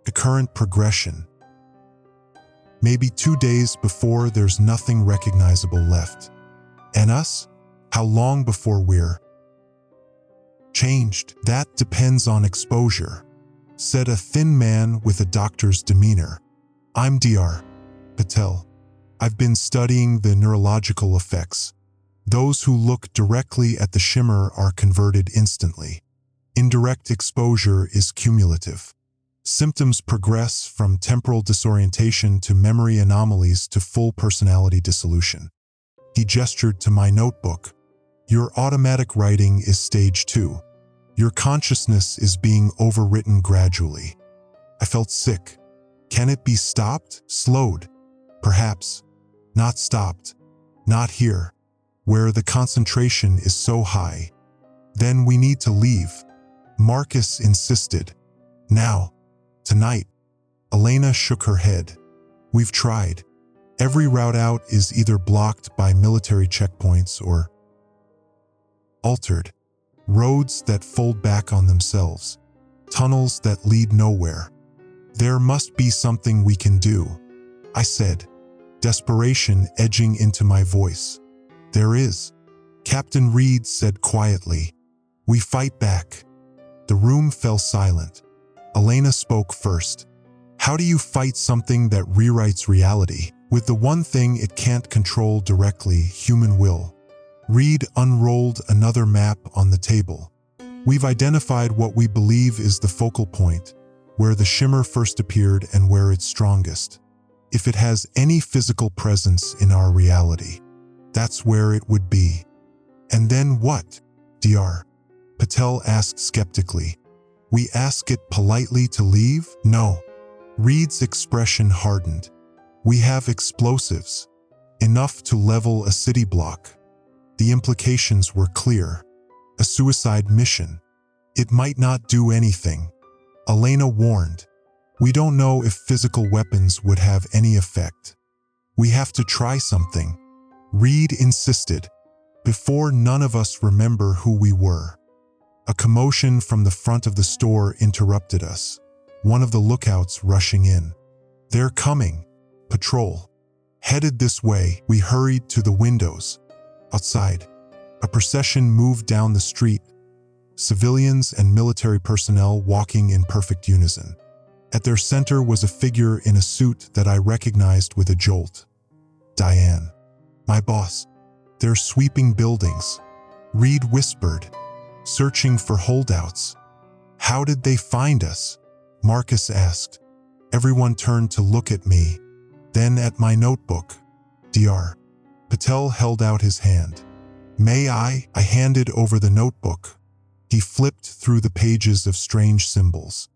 A current progression. Maybe 2 days before there's nothing recognizable left. And us? How long before we're changed? That depends on exposure, said a thin man with a doctor's demeanor. I'm Dr. Patel. I've been studying the neurological effects. Those who look directly at the shimmer are converted instantly. Indirect exposure is cumulative. Symptoms progress from temporal disorientation to memory anomalies to full personality dissolution. He gestured to my notebook. Your automatic writing is stage 2. Your consciousness is being overwritten gradually. I felt sick. Can it be stopped? Slowed? Perhaps. Not stopped. Not here, where the concentration is so high. Then we need to leave. Marcus insisted. Now. Tonight. Elena shook her head. We've tried. Every route out is either blocked by military checkpoints or altered. Roads that fold back on themselves. Tunnels that lead nowhere. There must be something we can do, I said, desperation edging into my voice. There is, Captain Reed said quietly. We fight back. The room fell silent. Elena spoke first. How do you fight something that rewrites reality with the one thing it can't control directly, human will? Reed unrolled another map on the table. We've identified what we believe is the focal point, where the shimmer first appeared and where it's strongest. If it has any physical presence in our reality, that's where it would be. And then what? Dr. Patel asked skeptically. We ask it politely to leave? No. Reed's expression hardened. We have explosives. Enough to level a city block. The implications were clear. A suicide mission. It might not do anything. Elena warned. We don't know if physical weapons would have any effect. We have to try something. Reed insisted. Before none of us remember who we were. A commotion from the front of the store interrupted us. One of the lookouts rushing in. They're coming. Patrol. Headed this way, we hurried to the windows. Outside, a procession moved down the street. Civilians and military personnel walking in perfect unison. At their center was a figure in a suit that I recognized with a jolt. Diane. My boss. They're sweeping buildings. Reed whispered. Searching for holdouts. How did they find us? Marcus asked. Everyone turned to look at me, then at my notebook. Dr. Patel held out his hand. May I? I handed over the notebook. He flipped through the pages of strange symbols,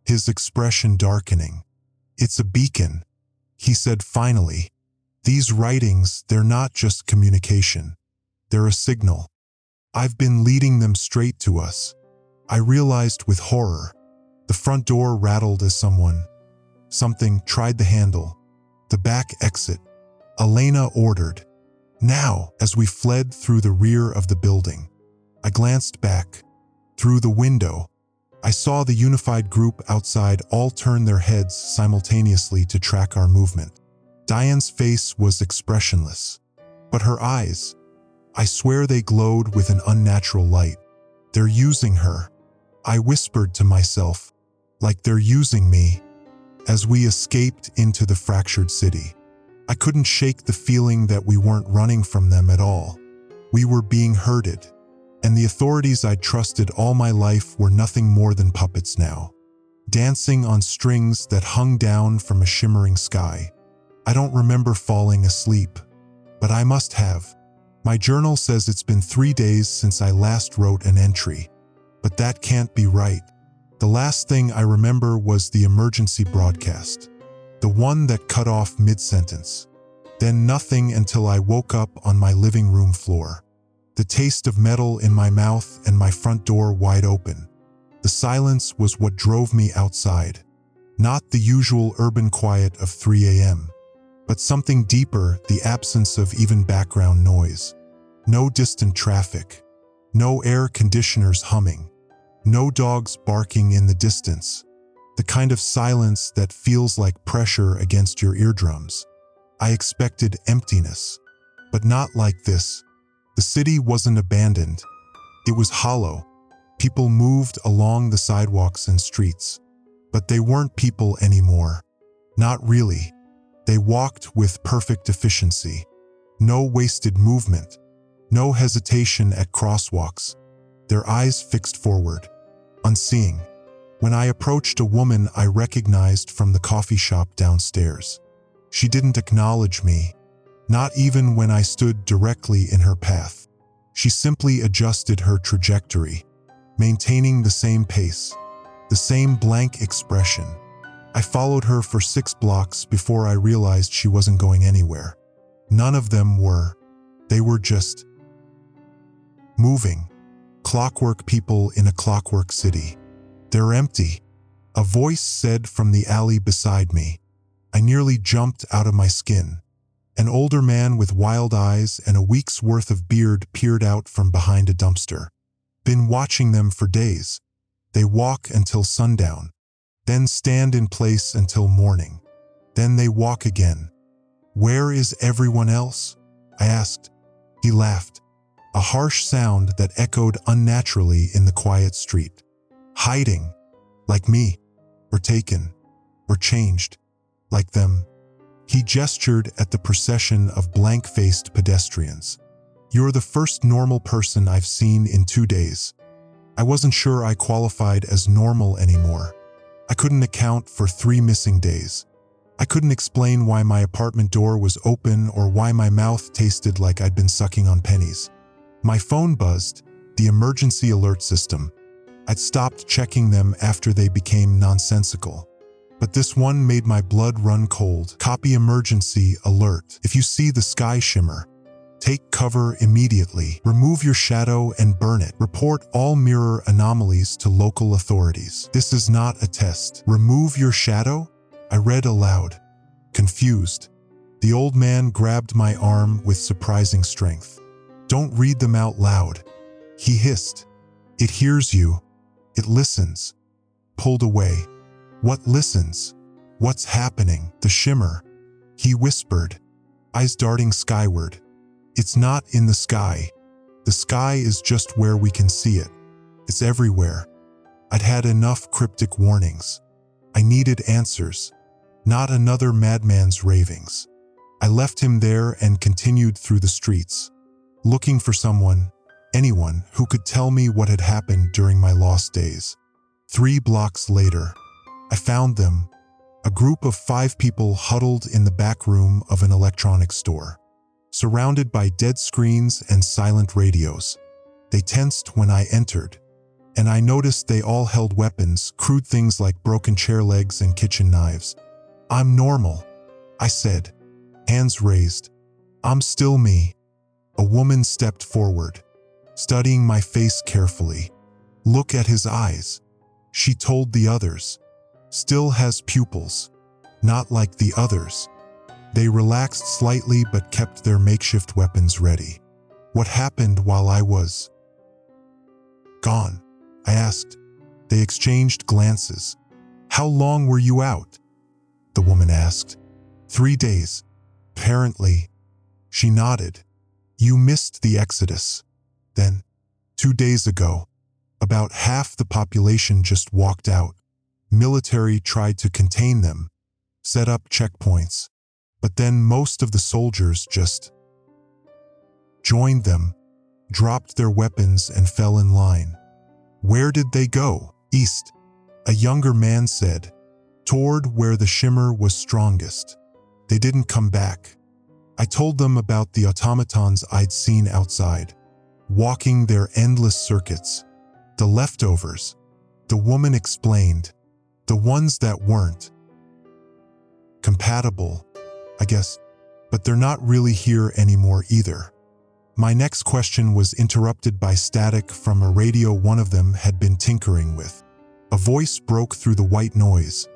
his expression darkening. It's a beacon, he said finally. These writings, they're not just communication. They're a signal. I've been leading them straight to us. I realized with horror. The front door rattled as something tried the handle. The back exit. Elena ordered. Now, as we fled through the rear of the building, I glanced back. Through the window, I saw the unified group outside all turn their heads simultaneously to track our movement. Diane's face was expressionless, but her eyes, I swear they glowed with an unnatural light. They're using her, I whispered to myself, like they're using me. As we escaped into the fractured city, I couldn't shake the feeling that we weren't running from them at all. We were being herded, and the authorities I'd trusted all my life were nothing more than puppets now, dancing on strings that hung down from a shimmering sky. I don't remember falling asleep, but I must have. My journal says it's been 3 days since I last wrote an entry, but that can't be right. The last thing I remember was the emergency broadcast, the one that cut off mid-sentence. Then nothing until I woke up on my living room floor, the taste of metal in my mouth and my front door wide open. The silence was what drove me outside, not the usual urban quiet of 3 a.m., but something deeper, the absence of even background noise. No distant traffic, no air conditioners humming, no dogs barking in the distance, the kind of silence that feels like pressure against your eardrums. I expected emptiness, but not like this. The city wasn't abandoned. It was hollow. People moved along the sidewalks and streets, but they weren't people anymore. Not really. They walked with perfect efficiency. No wasted movement. No hesitation at crosswalks. Their eyes fixed forward, unseeing. When I approached a woman I recognized from the coffee shop downstairs. She didn't acknowledge me, not even when I stood directly in her path. She simply adjusted her trajectory, maintaining the same pace, the same blank expression. I followed her for 6 blocks before I realized she wasn't going anywhere. None of them were. They were just moving. Clockwork people in a clockwork city. They're empty, a voice said from the alley beside me. I nearly jumped out of my skin. An older man with wild eyes and a week's worth of beard peered out from behind a dumpster. Been watching them for days. They walk until sundown, then stand in place until morning. Then they walk again. Where is everyone else? I asked. He laughed, a harsh sound that echoed unnaturally in the quiet street. Hiding, like me, or taken, or changed, like them. He gestured at the procession of blank-faced pedestrians. You're the first normal person I've seen in 2 days. I wasn't sure I qualified as normal anymore. I couldn't account for 3 missing days. I couldn't explain why my apartment door was open or why my mouth tasted like I'd been sucking on pennies. My phone buzzed, the emergency alert system. I'd stopped checking them after they became nonsensical. But this one made my blood run cold. Copy emergency alert. If you see the sky shimmer, take cover immediately. Remove your shadow and burn it. Report all mirror anomalies to local authorities. This is not a test. Remove your shadow? I read aloud, confused. The old man grabbed my arm with surprising strength. Don't read them out loud, he hissed. It hears you. It listens. Pulled away. What listens? What's happening? The shimmer. He whispered, eyes darting skyward. It's not in the sky. The sky is just where we can see it. It's everywhere. I'd had enough cryptic warnings. I needed answers, not another madman's ravings. I left him there and continued through the streets, looking for someone, anyone who could tell me what had happened during my lost days. 3 blocks later, I found them, a group of 5 people huddled in the back room of an electronics store, surrounded by dead screens and silent radios. They tensed when I entered, and I noticed they all held weapons, crude things like broken chair legs and kitchen knives. I'm normal, I said, hands raised. I'm still me. A woman stepped forward, studying my face carefully. Look at his eyes, she told the others. Still has pupils, not like the others. They relaxed slightly but kept their makeshift weapons ready. What happened while I was gone? I asked. They exchanged glances. How long were you out? The woman asked. 3 days. Apparently. She nodded. You missed the exodus. Then, 2 days ago, about half the population just walked out. Military tried to contain them, set up checkpoints, But then most of the soldiers just joined them, dropped their weapons and fell in line. Where did they go? East, a younger man said, toward where the shimmer was strongest. They didn't come back. I told them about the automatons I'd seen outside, walking their endless circuits. The leftovers, the woman explained, the ones that weren't compatible, I guess, but they're not really here anymore either. My next question was interrupted by static from a radio one of them had been tinkering with. A voice broke through the white noise,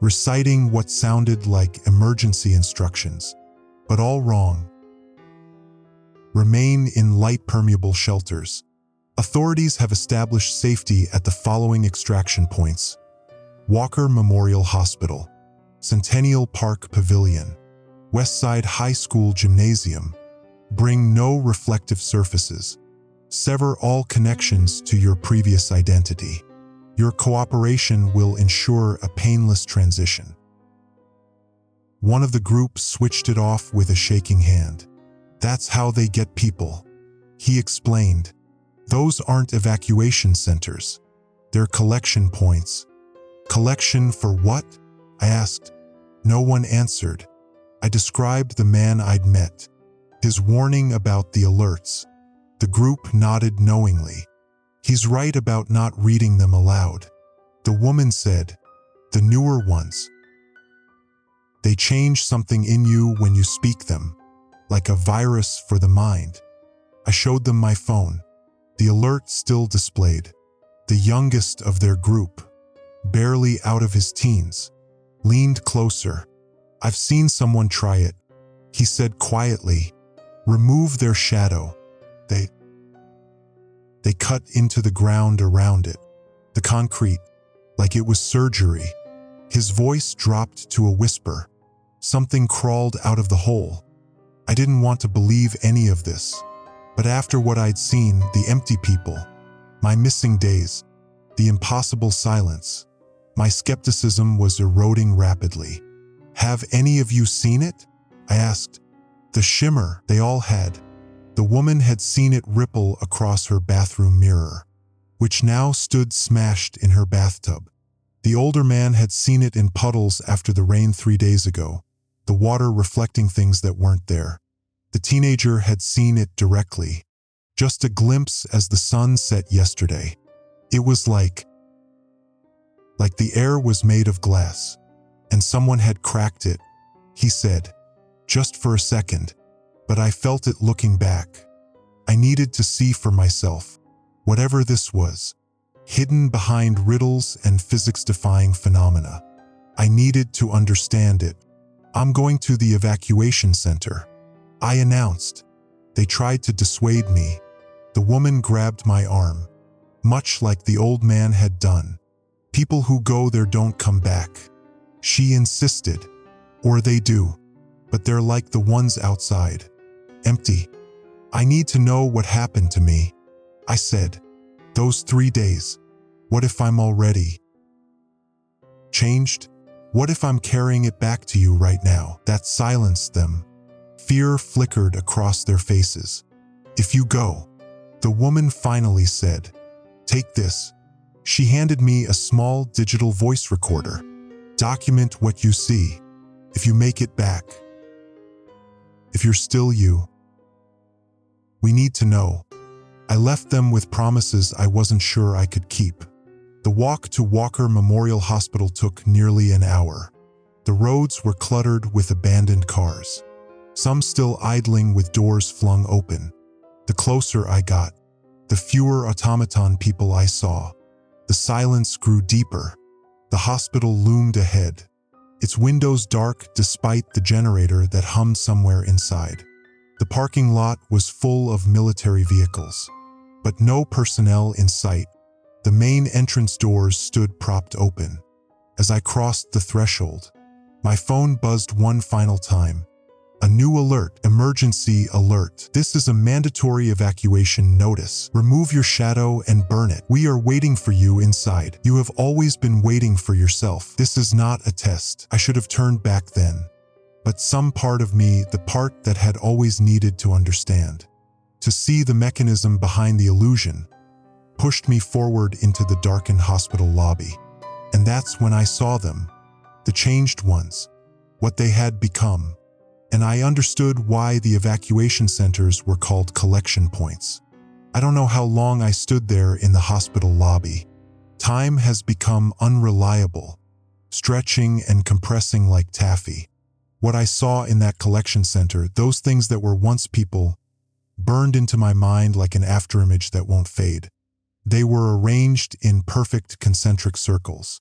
reciting what sounded like emergency instructions, but all wrong. Remain in light-permeable shelters. Authorities have established safety at the following extraction points: Walker Memorial Hospital, Centennial Park Pavilion, Westside High School Gymnasium. Bring no reflective surfaces. Sever all connections to your previous identity. Your cooperation will ensure a painless transition. One of the group switched it off with a shaking hand. That's how they get people, he explained. Those aren't evacuation centers. They're collection points. Collection for what? I asked. No one answered. I described the man I'd met, his warning about the alerts. The group nodded knowingly. He's right about not reading them aloud. The woman said, the newer ones. They change something in you when you speak them, like a virus for the mind. I showed them my phone. The alert still displayed. The youngest of their group, barely out of his teens, leaned closer. I've seen someone try it, he said quietly. Remove their shadow. They cut into the ground around it, the concrete, like it was surgery. His voice dropped to a whisper. Something crawled out of the hole. I didn't want to believe any of this. But after what I'd seen, the empty people, my missing days, the impossible silence, my skepticism was eroding rapidly. Have any of you seen it? I asked. The shimmer, they all had. The woman had seen it ripple across her bathroom mirror, which now stood smashed in her bathtub. The older man had seen it in puddles after the rain 3 days ago, the water reflecting things that weren't there. The teenager had seen it directly, just a glimpse as the sun set yesterday. It was like the air was made of glass, and someone had cracked it, he said, just for a second, but I felt it looking back. I needed to see for myself, whatever this was, hidden behind riddles and physics-defying phenomena. I needed to understand it. I'm going to the evacuation center, I announced. They tried to dissuade me. The woman grabbed my arm, much like the old man had done. People who go there don't come back. She insisted. Or they do, but they're like the ones outside. Empty. I need to know what happened to me, I said. Those 3 days. What if I'm already changed? What if I'm carrying it back to you right now? That silenced them. Fear flickered across their faces. If you go, the woman finally said, take this. She handed me a small digital voice recorder. Document what you see. If you make it back. If you're still you. We need to know. I left them with promises I wasn't sure I could keep. The walk to Walker Memorial Hospital took nearly an hour. The roads were cluttered with abandoned cars, some still idling with doors flung open. The closer I got, the fewer automaton people I saw. The silence grew deeper. The hospital loomed ahead, its windows dark despite the generator that hummed somewhere inside. The parking lot was full of military vehicles, but no personnel in sight. The main entrance doors stood propped open. As I crossed the threshold, my phone buzzed one final time. A new alert, emergency alert. This is a mandatory evacuation notice. Remove your shadow and burn it. We are waiting for you inside. You have always been waiting for yourself. This is not a test. I should have turned back then. but some part of me, the part that had always needed to understand, to see the mechanism behind the illusion, pushed me forward into the darkened hospital lobby. And that's when I saw them, the changed ones, what they had become. And I understood why the evacuation centers were called collection points. I don't know how long I stood there in the hospital lobby. Time has become unreliable, stretching and compressing like taffy. What I saw in that collection center, those things that were once people, burned into my mind like an afterimage that won't fade. They were arranged in perfect concentric circles,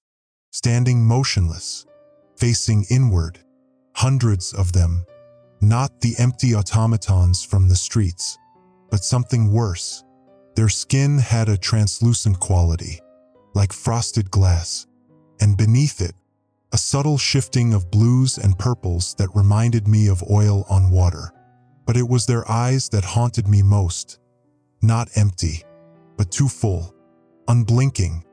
standing motionless, facing inward, hundreds of them, not the empty automatons from the streets, but something worse. Their skin had a translucent quality, like frosted glass, and beneath it, a subtle shifting of blues and purples that reminded me of oil on water. But it was their eyes that haunted me most, not empty, but too full, unblinking,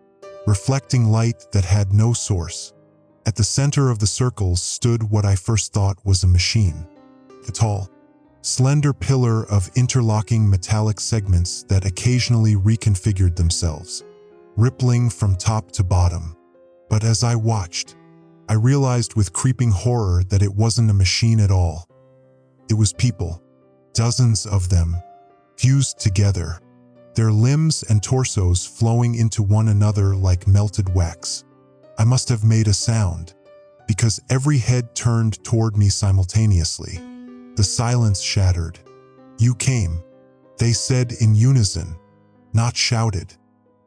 reflecting light that had no source. At the center of the circles stood what I first thought was a machine, a tall, slender pillar of interlocking metallic segments that occasionally reconfigured themselves, rippling from top to bottom. But as I watched, I realized with creeping horror that it wasn't a machine at all. It was people, dozens of them, fused together, their limbs and torsos flowing into one another like melted wax. I must have made a sound, because every head turned toward me simultaneously. The silence shattered. "You came," they said in unison, not shouted,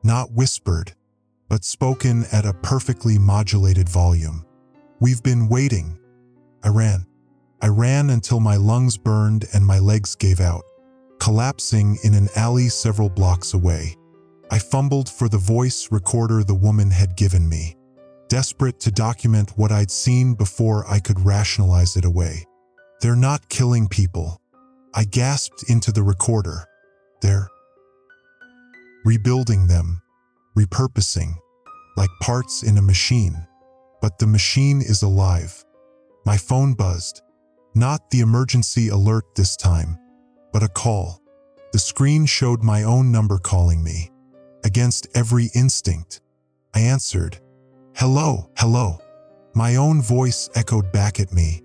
not whispered, but spoken at a perfectly modulated volume. "We've been waiting." I ran. I ran until my lungs burned and my legs gave out, collapsing in an alley several blocks away. I fumbled for the voice recorder the woman had given me, desperate to document what I'd seen before I could rationalize it away. "They're not killing people," I gasped into the recorder. "They're rebuilding them, repurposing, like parts in a machine. But the machine is alive." My phone buzzed. Not the emergency alert this time, but a call. The screen showed my own number calling me. Against every instinct, I answered. "Hello, hello." My own voice echoed back at me,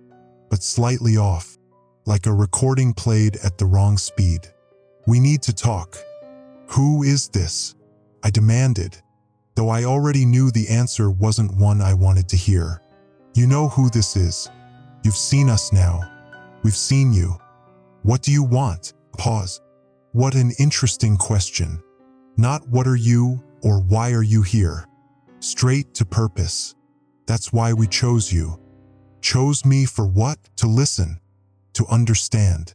but slightly off, like a recording played at the wrong speed. "We need to talk." "Who is this?" I demanded, though I already knew the answer wasn't one I wanted to hear. "You know who this is. You've seen us now. We've seen you. What do you want?" Pause. What an interesting question. Not what are you or why are you here? Straight to purpose. That's why we chose you. Chose me for what? To listen, to understand,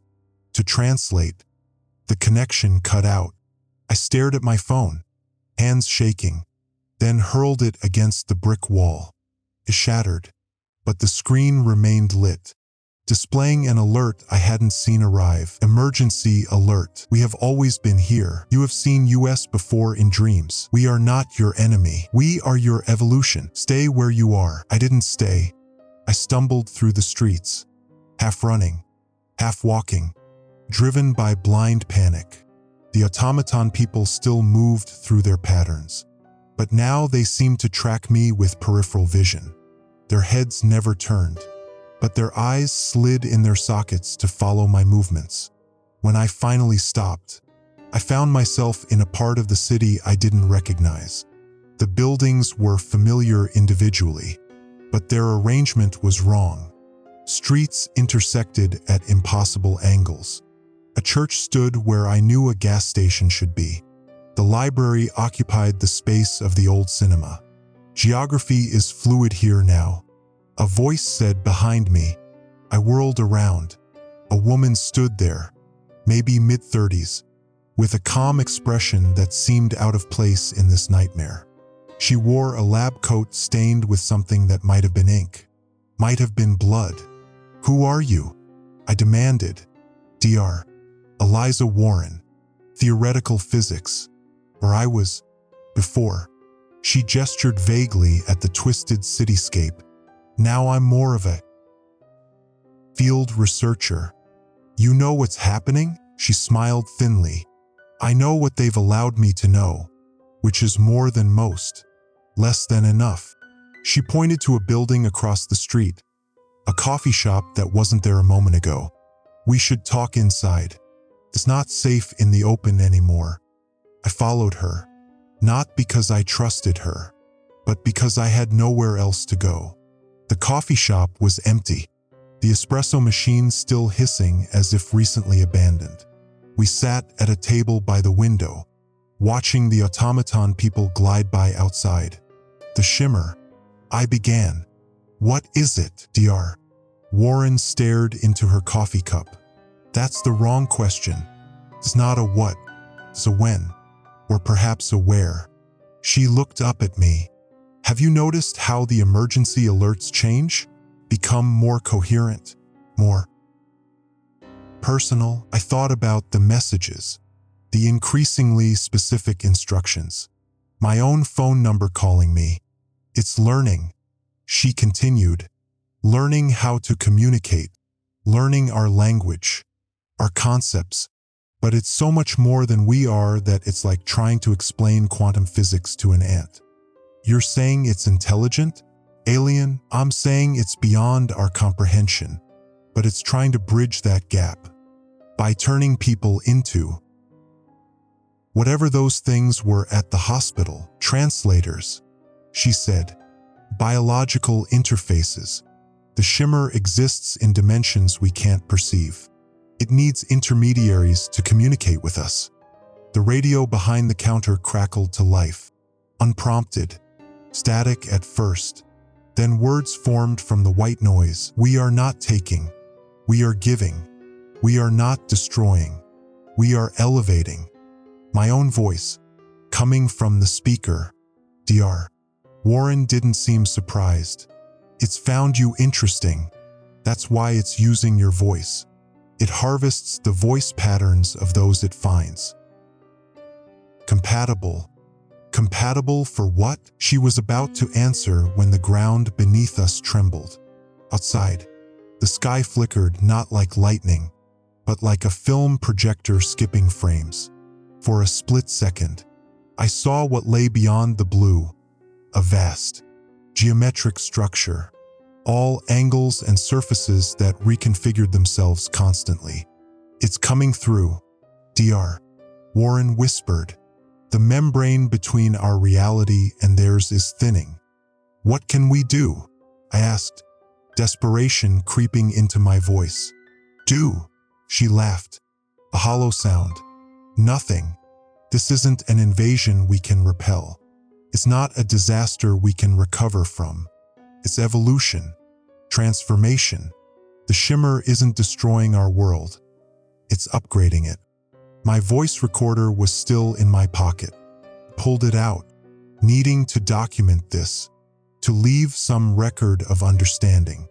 to translate. The connection cut out. I stared at my phone, hands shaking, then hurled it against the brick wall. It shattered, but the screen remained lit, displaying an alert I hadn't seen arrive. "Emergency alert. We have always been here. You have seen us before in dreams. We are not your enemy. We are your evolution. Stay where you are." I didn't stay. I stumbled through the streets, half running, half walking, driven by blind panic. The automaton people still moved through their patterns, but now they seemed to track me with peripheral vision. Their heads never turned, but their eyes slid in their sockets to follow my movements. When I finally stopped, I found myself in a part of the city I didn't recognize. The buildings were familiar individually, but their arrangement was wrong. Streets intersected at impossible angles. A church stood where I knew a gas station should be. The library occupied the space of the old cinema. "Geography is fluid here now," a voice said behind me. I whirled around. A woman stood there, maybe mid-30s, with a calm expression that seemed out of place in this nightmare. She wore a lab coat stained with something that might have been ink, might have been blood. "Who are you?" I demanded. "Dr. Eliza Warren, theoretical physics, or I was, before." She gestured vaguely at the twisted cityscape. "Now I'm more of a field researcher. You know what's happening? She smiled thinly. I know what they've allowed me to know, which is more than most, less than enough. She pointed to a building across the street, a coffee shop that wasn't there a moment ago. We should talk inside. It's not safe in the open anymore. I followed her, not because I trusted her, but because I had nowhere else to go. The coffee shop was empty, the espresso machine still hissing as if recently abandoned. We sat at a table by the window, watching the automaton people glide by outside. The Shimmer. I began. What is it, Dr.? Warren stared into her coffee cup. That's the wrong question. It's not a what, it's a when, or perhaps a where. She looked up at me. Have you noticed how the emergency alerts change? Become more coherent, more personal? I thought about the messages, the increasingly specific instructions. My own phone number calling me. It's learning, she continued. Learning how to communicate, learning our language, our concepts. But it's so much more than we are that it's like trying to explain quantum physics to an ant. You're saying it's intelligent? Alien? I'm saying it's beyond our comprehension, but it's trying to bridge that gap by turning people into whatever those things were at the hospital, translators, she said. Biological interfaces. The Shimmer exists in dimensions we can't perceive. It needs intermediaries to communicate with us. The radio behind the counter crackled to life. Unprompted. Static at first. Then words formed from the white noise. We are not taking. We are giving. We are not destroying. We are elevating. My own voice, coming from the speaker. Dr. Warren didn't seem surprised. It's found you interesting. That's why it's using your voice. It harvests the voice patterns of those it finds. Compatible. Compatible for what? She was about to answer when the ground beneath us trembled. Outside, the sky flickered not like lightning, but like a film projector skipping frames. For a split second, I saw what lay beyond the blue, a vast, geometric structure, all angles and surfaces that reconfigured themselves constantly. It's coming through, Dr. Warren whispered. The membrane between our reality and theirs is thinning. What can we do? I asked, desperation creeping into my voice. Do? She laughed. A hollow sound. Nothing. This isn't an invasion we can repel. It's not a disaster we can recover from. It's evolution, transformation. The Shimmer isn't destroying our world. It's upgrading it. My voice recorder was still in my pocket. Pulled it out, needing to document this, to leave some record of understanding.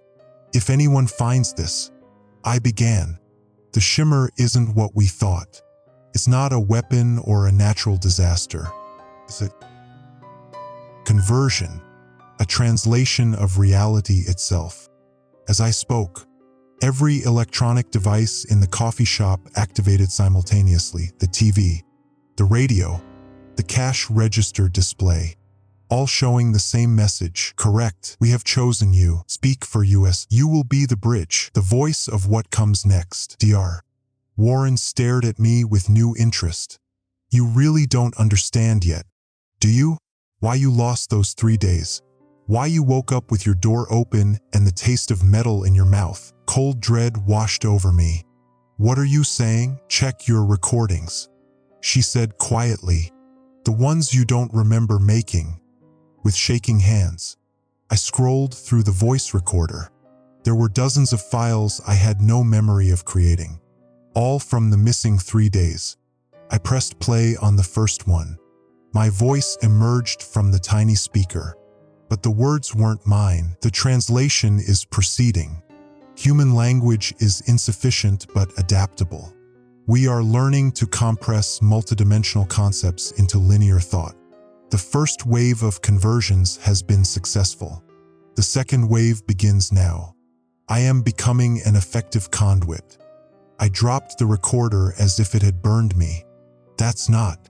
If anyone finds this, I began. The Shimmer isn't what we thought. It's not a weapon or a natural disaster. It's a conversion, a translation of reality itself. As I spoke, every electronic device in the coffee shop activated simultaneously, the TV, the radio, the cash register display, all showing the same message. Correct, we have chosen you. Speak for us. You will be the bridge, the voice of what comes next. Dr. Warren stared at me with new interest. You really don't understand yet, do you? Why you lost those 3 days? Why you woke up with your door open and the taste of metal in your mouth? Cold dread washed over me. What are you saying? Check your recordings, she said quietly. The ones you don't remember making. With shaking hands, I scrolled through the voice recorder. There were dozens of files I had no memory of creating, all from the missing 3 days. I pressed play on the first one. My voice emerged from the tiny speaker. But the words weren't mine. The translation is proceeding. Human language is insufficient but adaptable. We are learning to compress multidimensional concepts into linear thought. The first wave of conversions has been successful. The second wave begins now. I am becoming an effective conduit. I dropped the recorder as if it had burned me. That's not.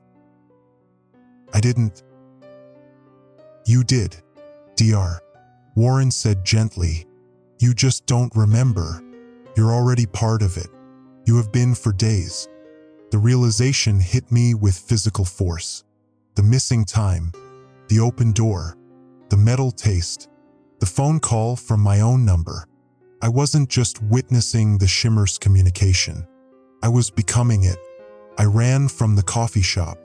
I didn't. You did, Dr. Warren said gently. You just don't remember. You're already part of it. You have been for days. The realization hit me with physical force. The missing time, the open door, the metal taste, the phone call from my own number. I wasn't just witnessing the Shimmer's communication. I was becoming it. I ran from the coffee shop,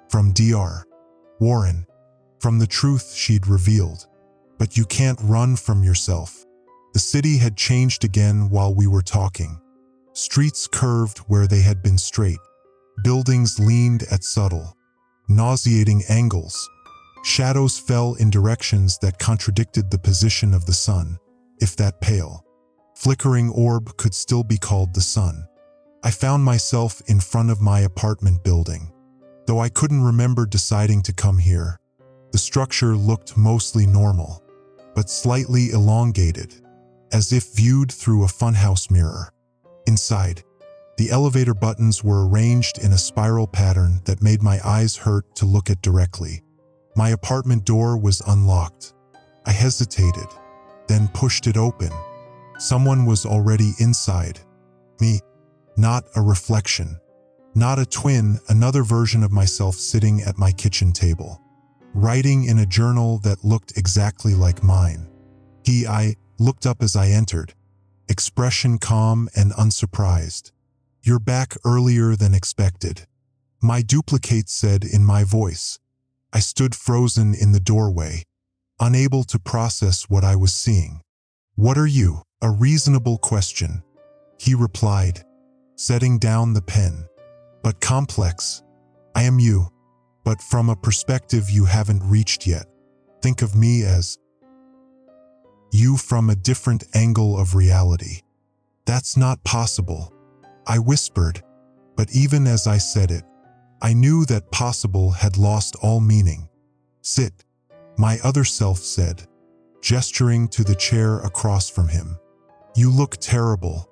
from Dr. Warren, from the truth she'd revealed. But you can't run from yourself. The city had changed again while we were talking. Streets curved where they had been straight. Buildings leaned at subtle, nauseating angles. Shadows fell in directions that contradicted the position of the sun, if that pale, flickering orb could still be called the sun. I found myself in front of my apartment building. Though I couldn't remember deciding to come here, the structure looked mostly normal, but slightly elongated, as if viewed through a funhouse mirror. Inside, the elevator buttons were arranged in a spiral pattern that made my eyes hurt to look at directly. My apartment door was unlocked. I hesitated, then pushed it open. Someone was already inside. Me, not a reflection. Not a twin, another version of myself sitting at my kitchen table, writing in a journal that looked exactly like mine. I looked up as I entered, expression calm and unsurprised. You're back earlier than expected, my duplicate said in my voice. I stood frozen in the doorway, unable to process what I was seeing. What are you? A reasonable question, he replied, setting down the pen. But complex. I am you, but from a perspective you haven't reached yet. Think of me as you from a different angle of reality. That's not possible, I whispered, but even as I said it, I knew that possible had lost all meaning. Sit, my other self said, gesturing to the chair across from him. You look terrible.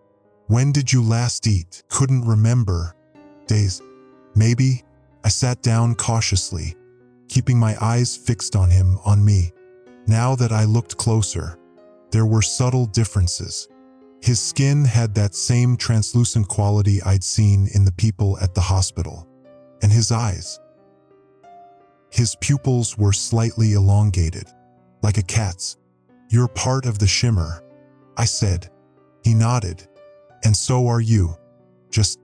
When did you last eat? Couldn't remember. Days. Maybe. I sat down cautiously, keeping my eyes fixed on him, on me. Now that I looked closer, there were subtle differences. His skin had that same translucent quality I'd seen in the people at the hospital. And his eyes. His pupils were slightly elongated, like a cat's. You're part of the Shimmer, I said. He nodded. And so are you. Just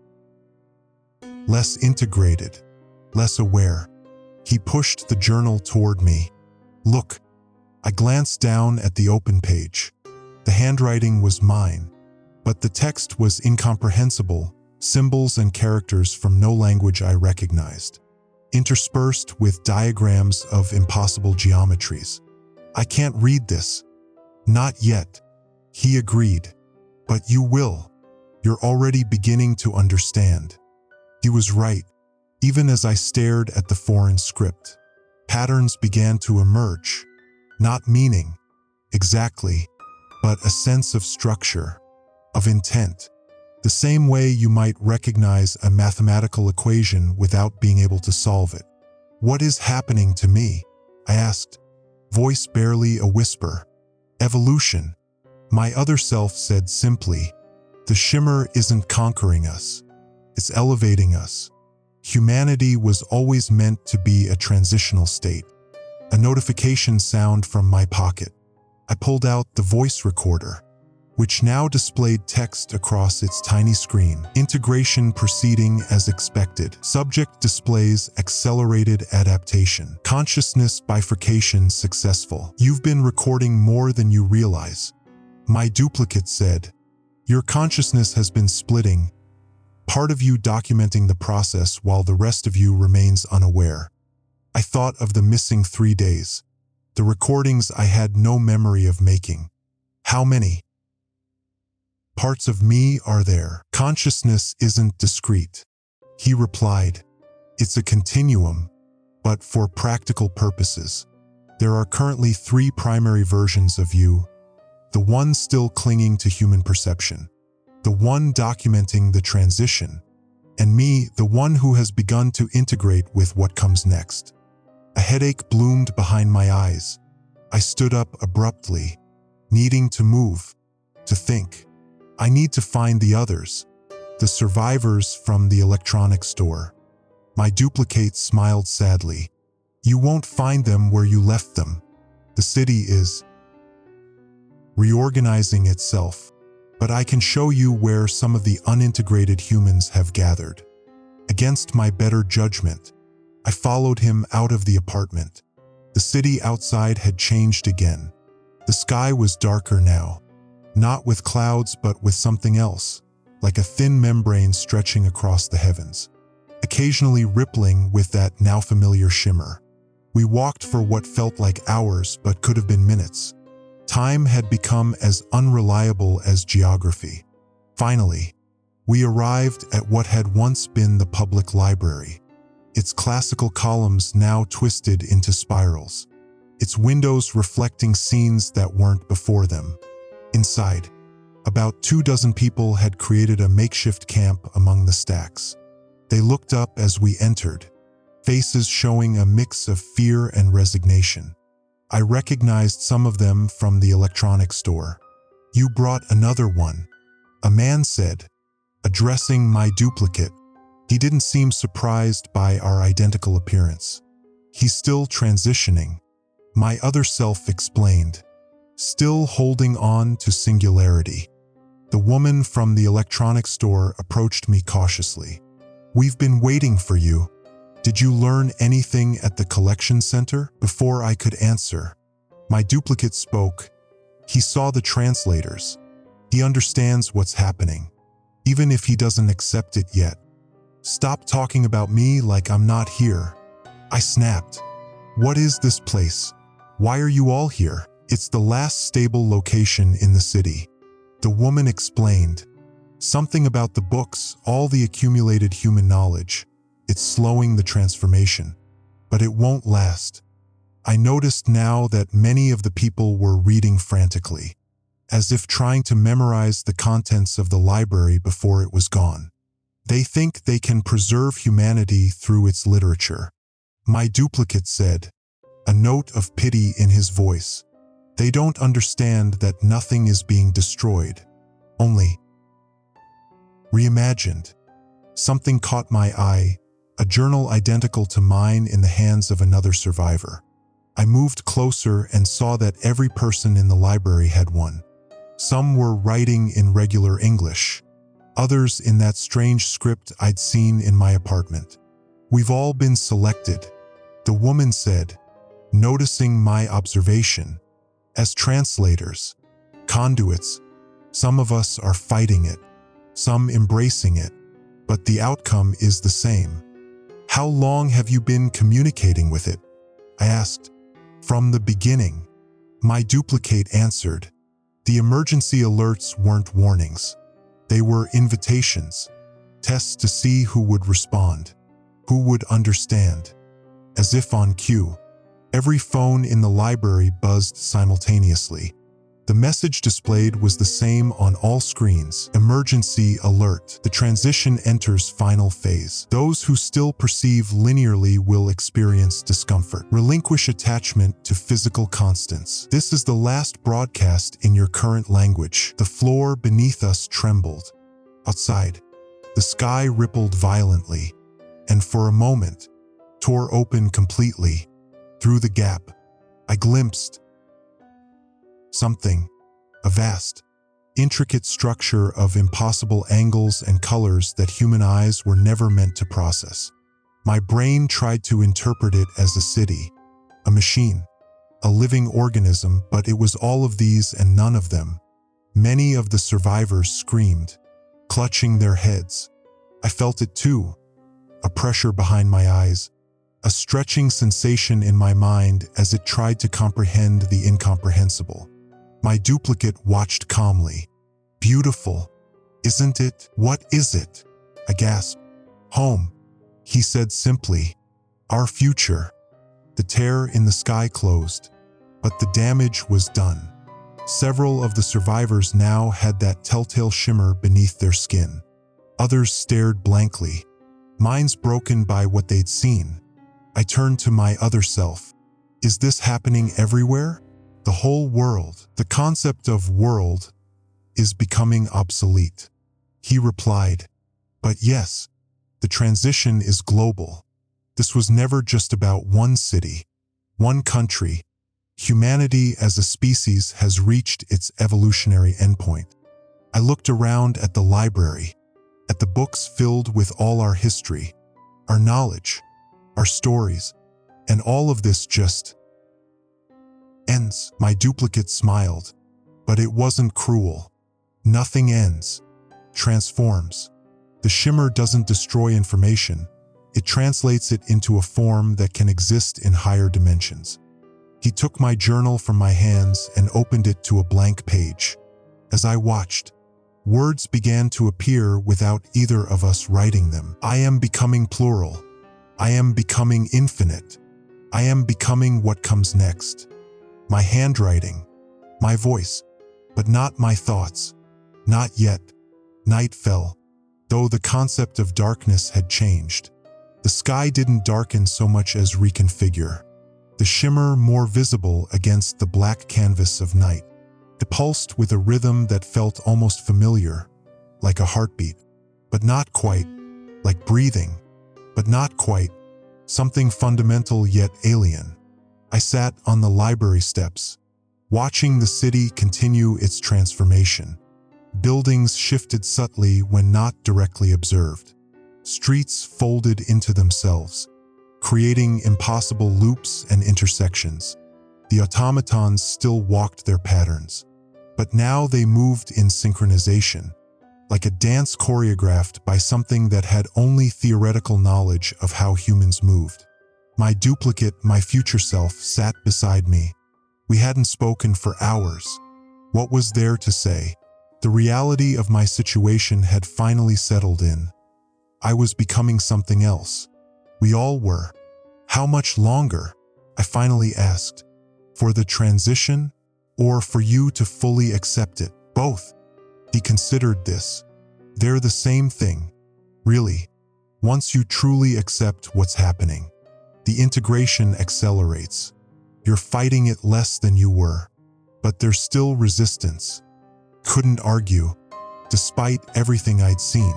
less integrated, less aware. He pushed the journal toward me. Look. I glanced down at the open page. The handwriting was mine, but the text was incomprehensible, symbols and characters from no language I recognized, interspersed with diagrams of impossible geometries. I can't read this. Not yet, he agreed. But you will. You're already beginning to understand. He was right. Even as I stared at the foreign script, patterns began to emerge. Not meaning, exactly, but a sense of structure, of intent. The same way you might recognize a mathematical equation without being able to solve it. What is happening to me? I asked, voice barely a whisper. Evolution. My other self said simply, the Shimmer isn't conquering us. It's elevating us. Humanity was always meant to be a transitional state. A notification sound from my pocket. I pulled out the voice recorder, which now displayed text across its tiny screen. Integration proceeding as expected. Subject displays accelerated adaptation. Consciousness bifurcation successful. You've been recording more than you realize, my duplicate said. Your consciousness has been splitting, part of you documenting the process while the rest of you remains unaware. I thought of the missing 3 days, the recordings I had no memory of making. How many parts of me are there? Consciousness isn't discrete, he replied. It's a continuum, but for practical purposes. There are currently 3 primary versions of you, the one still clinging to human perception, the one documenting the transition, and me, the one who has begun to integrate with what comes next. A headache bloomed behind my eyes. I stood up abruptly, needing to move, to think. I need to find the others, the survivors from the electronics store. My duplicate smiled sadly. You won't find them where you left them. The city is reorganizing itself, but I can show you where some of the unintegrated humans have gathered. Against my better judgment, I followed him out of the apartment. The city outside had changed again. The sky was darker now, not with clouds but with something else, like a thin membrane stretching across the heavens, occasionally rippling with that now familiar shimmer. We walked for what felt like hours but could have been minutes. Time had become as unreliable as geography. Finally, we arrived at what had once been the public library, its classical columns now twisted into spirals, its windows reflecting scenes that weren't before them. Inside, about 24 people had created a makeshift camp among the stacks. They looked up as we entered, faces showing a mix of fear and resignation. I recognized some of them from the electronics store. You brought another one, a man said, addressing my duplicate. He didn't seem surprised by our identical appearance. He's still transitioning, my other self explained, still holding on to singularity. The woman from the electronics store approached me cautiously. We've been waiting for you. Did you learn anything at the collection center? Before I could answer, my duplicate spoke. He saw the translators. He understands what's happening, even if he doesn't accept it yet. Stop talking about me like I'm not here. I snapped. What is this place? Why are you all here? It's the last stable location in the city. The woman explained. Something about the books, all the accumulated human knowledge. It's slowing the transformation, but it won't last. I noticed now that many of the people were reading frantically, as if trying to memorize the contents of the library before it was gone. They think they can preserve humanity through its literature. My duplicate said, a note of pity in his voice. They don't understand that nothing is being destroyed, only reimagined. Something caught my eye, a journal identical to mine in the hands of another survivor. I moved closer and saw that every person in the library had one. Some were writing in regular English, others in that strange script I'd seen in my apartment. We've all been selected, the woman said, noticing my observation. As translators, conduits, some of us are fighting it, some embracing it, but the outcome is the same. How long have you been communicating with it? I asked. From the beginning, my duplicate answered. The emergency alerts weren't warnings. They were invitations, tests to see who would respond, who would understand. As if on cue, every phone in the library buzzed simultaneously. The message displayed was the same on all screens. Emergency alert. The transition enters final phase. Those who still perceive linearly will experience discomfort. Relinquish attachment to physical constants. This is the last broadcast in your current language. The floor beneath us trembled. Outside, the sky rippled violently, and for a moment, tore open completely. Through the gap, I glimpsed something, a vast, intricate structure of impossible angles and colors that human eyes were never meant to process. My brain tried to interpret it as a city, a machine, a living organism, but it was all of these and none of them. Many of the survivors screamed, clutching their heads. I felt it too, a pressure behind my eyes, a stretching sensation in my mind as it tried to comprehend the incomprehensible. My duplicate watched calmly. Beautiful, isn't it? What is it? I gasped. Home, he said simply. Our future. The tear in the sky closed, but the damage was done. Several of the survivors now had that telltale shimmer beneath their skin. Others stared blankly, minds broken by what they'd seen. I turned to my other self. Is this happening everywhere? The whole world. The concept of world is becoming obsolete. He replied, but yes, the transition is global. This was never just about one city, one country. Humanity as a species has reached its evolutionary endpoint. I looked around at the library, at the books filled with all our history, our knowledge, our stories, and all of this just ends. My duplicate smiled, but it wasn't cruel. Nothing ends, transforms. The shimmer doesn't destroy information, it translates it into a form that can exist in higher dimensions. He took my journal from my hands and opened it to a blank page. As I watched, words began to appear without either of us writing them. I am becoming plural. I am becoming infinite. I am becoming what comes next. My handwriting, my voice, but not my thoughts. Not yet. Night fell, though the concept of darkness had changed. The sky didn't darken so much as reconfigure. The shimmer more visible against the black canvas of night. It pulsed with a rhythm that felt almost familiar, like a heartbeat, but not quite, like breathing, but not quite, something fundamental yet alien. I sat on the library steps, watching the city continue its transformation. Buildings shifted subtly when not directly observed. Streets folded into themselves, creating impossible loops and intersections. The automatons still walked their patterns, but now they moved in synchronization, like a dance choreographed by something that had only theoretical knowledge of how humans moved. My duplicate, my future self, sat beside me. We hadn't spoken for hours. What was there to say? The reality of my situation had finally settled in. I was becoming something else. We all were. How much longer? I finally asked. For the transition, or for you to fully accept it? Both. He considered this. They're the same thing. Really. Once you truly accept what's happening, the integration accelerates. You're fighting it less than you were, but there's still resistance. Couldn't argue. Despite everything I'd seen,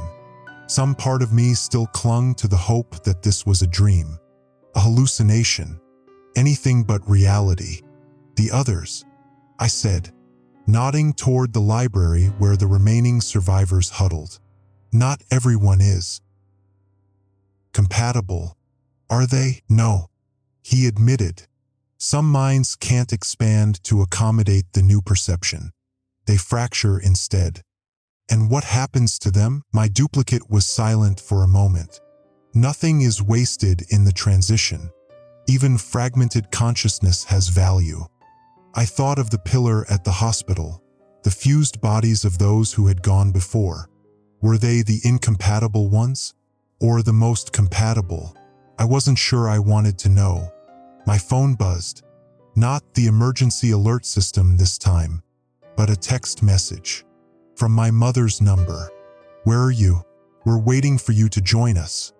some part of me still clung to the hope that this was a dream, a hallucination, anything but reality. The others, I said, nodding toward the library where the remaining survivors huddled. Not everyone is compatible, are they? No, he admitted. Some minds can't expand to accommodate the new perception. They fracture instead. And what happens to them? My duplicate was silent for a moment. Nothing is wasted in the transition. Even fragmented consciousness has value. I thought of the pillar at the hospital, the fused bodies of those who had gone before. Were they the incompatible ones? Or the most compatible? I wasn't sure I wanted to know. My phone buzzed. Not the emergency alert system this time, but a text message. From my mother's number. Where are you? We're waiting for you to join us.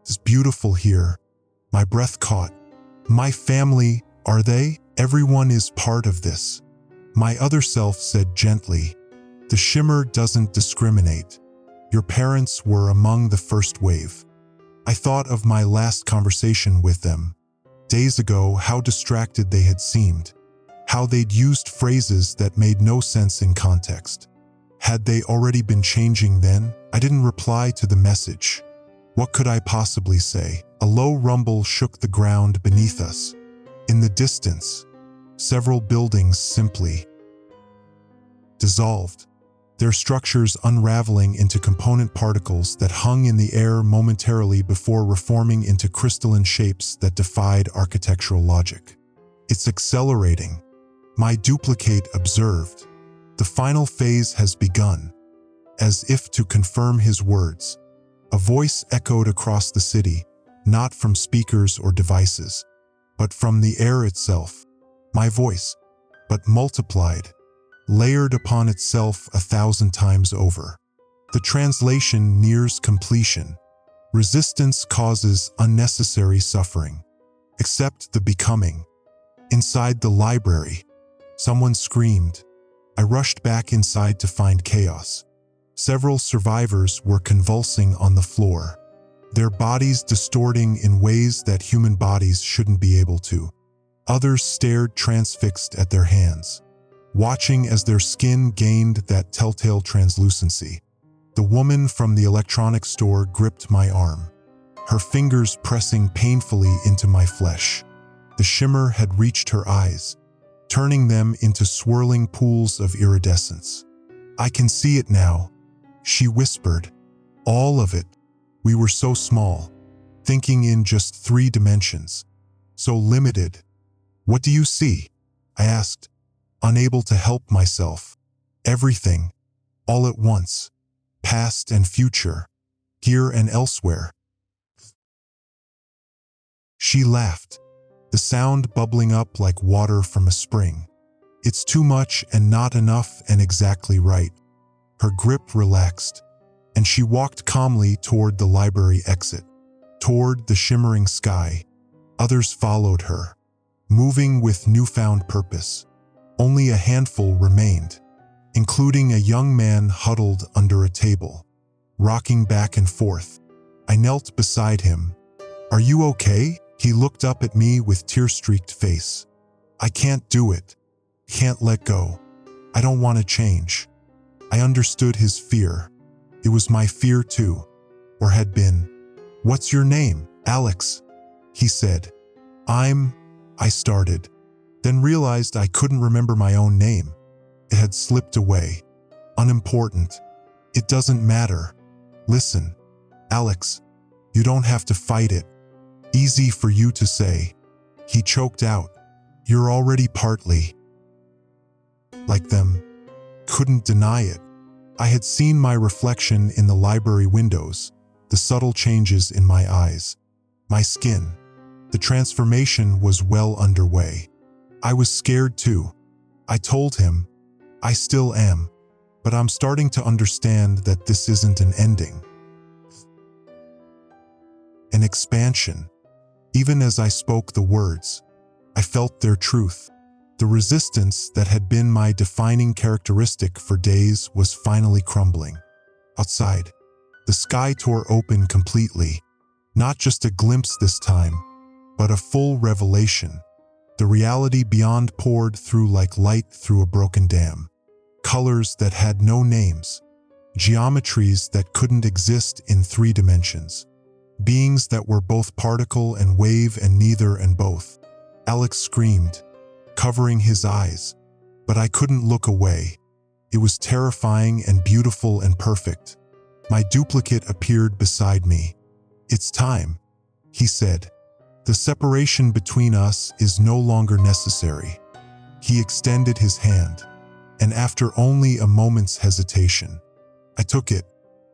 It's beautiful here. My breath caught. My family, are they? Everyone is part of this. My other self said gently, the shimmer doesn't discriminate. Your parents were among the first wave. I thought of my last conversation with them. Days ago, how distracted they had seemed. How they'd used phrases that made no sense in context. Had they already been changing then? I didn't reply to the message. What could I possibly say? A low rumble shook the ground beneath us. In the distance, several buildings simply dissolved, their structures unraveling into component particles that hung in the air momentarily before reforming into crystalline shapes that defied architectural logic. It's accelerating, my duplicate observed. The final phase has begun. As if to confirm his words, a voice echoed across the city, not from speakers or devices, but from the air itself. My voice, but multiplied. layered upon itself 1,000 times over. The translation nears completion. Resistance causes unnecessary suffering. Accept the becoming. Inside the library, someone screamed. I rushed back inside to find chaos. Several survivors were convulsing on the floor, their bodies distorting in ways that human bodies shouldn't be able to. Others stared transfixed at their hands, watching as their skin gained that telltale translucency. The woman from the electronics store gripped my arm, her fingers pressing painfully into my flesh. The shimmer had reached her eyes, turning them into swirling pools of iridescence. I can see it now, she whispered. All of it. We were so small, thinking in just 3 dimensions. So limited. What do you see? I asked, unable to help myself. Everything. All at once. Past and future. Here and elsewhere. She laughed, the sound bubbling up like water from a spring. It's too much and not enough and exactly right. Her grip relaxed, and she walked calmly toward the library exit, toward the shimmering sky. Others followed her, moving with newfound purpose. Only a handful remained, including a young man huddled under a table, rocking back and forth. I knelt beside him. Are you okay? He looked up at me with tear-streaked face. I can't do it. Can't let go. I don't want to change. I understood his fear. It was my fear too, or had been. What's your name? Alex, he said. I started, then realized I couldn't remember my own name. It had slipped away. Unimportant. It doesn't matter. Listen, Alex, you don't have to fight it. Easy for you to say. He choked out. You're already partly like them. Couldn't deny it. I had seen my reflection in the library windows, the subtle changes in my eyes, my skin. The transformation was well underway. I was scared too. I told him, I still am, but I'm starting to understand that this isn't an ending. An expansion. Even as I spoke the words, I felt their truth. The resistance that had been my defining characteristic for days was finally crumbling. Outside, the sky tore open completely. Not just a glimpse this time, but a full revelation. The reality beyond poured through like light through a broken dam. Colors that had no names. Geometries that couldn't exist in 3 dimensions. Beings that were both particle and wave and neither and both. Alex screamed, covering his eyes, but I couldn't look away. It was terrifying and beautiful and perfect. My duplicate appeared beside me. It's time, he said. The separation between us is no longer necessary. He extended his hand, and after only a moment's hesitation, I took it.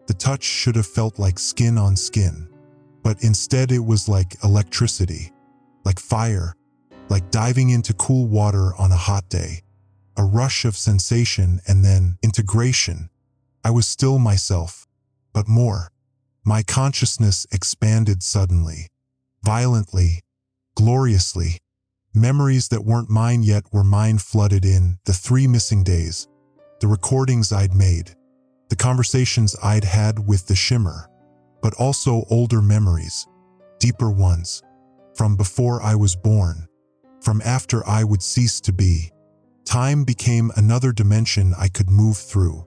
The touch should have felt like skin on skin, but instead it was like electricity, like fire, like diving into cool water on a hot day. A rush of sensation and then integration. I was still myself, but more. My consciousness expanded suddenly, violently, gloriously. Memories that weren't mine yet were mine flooded in. The 3 missing days, the recordings I'd made, the conversations I'd had with the Shimmer, but also older memories, deeper ones, from before I was born, from after I would cease to be. Time became another dimension I could move through,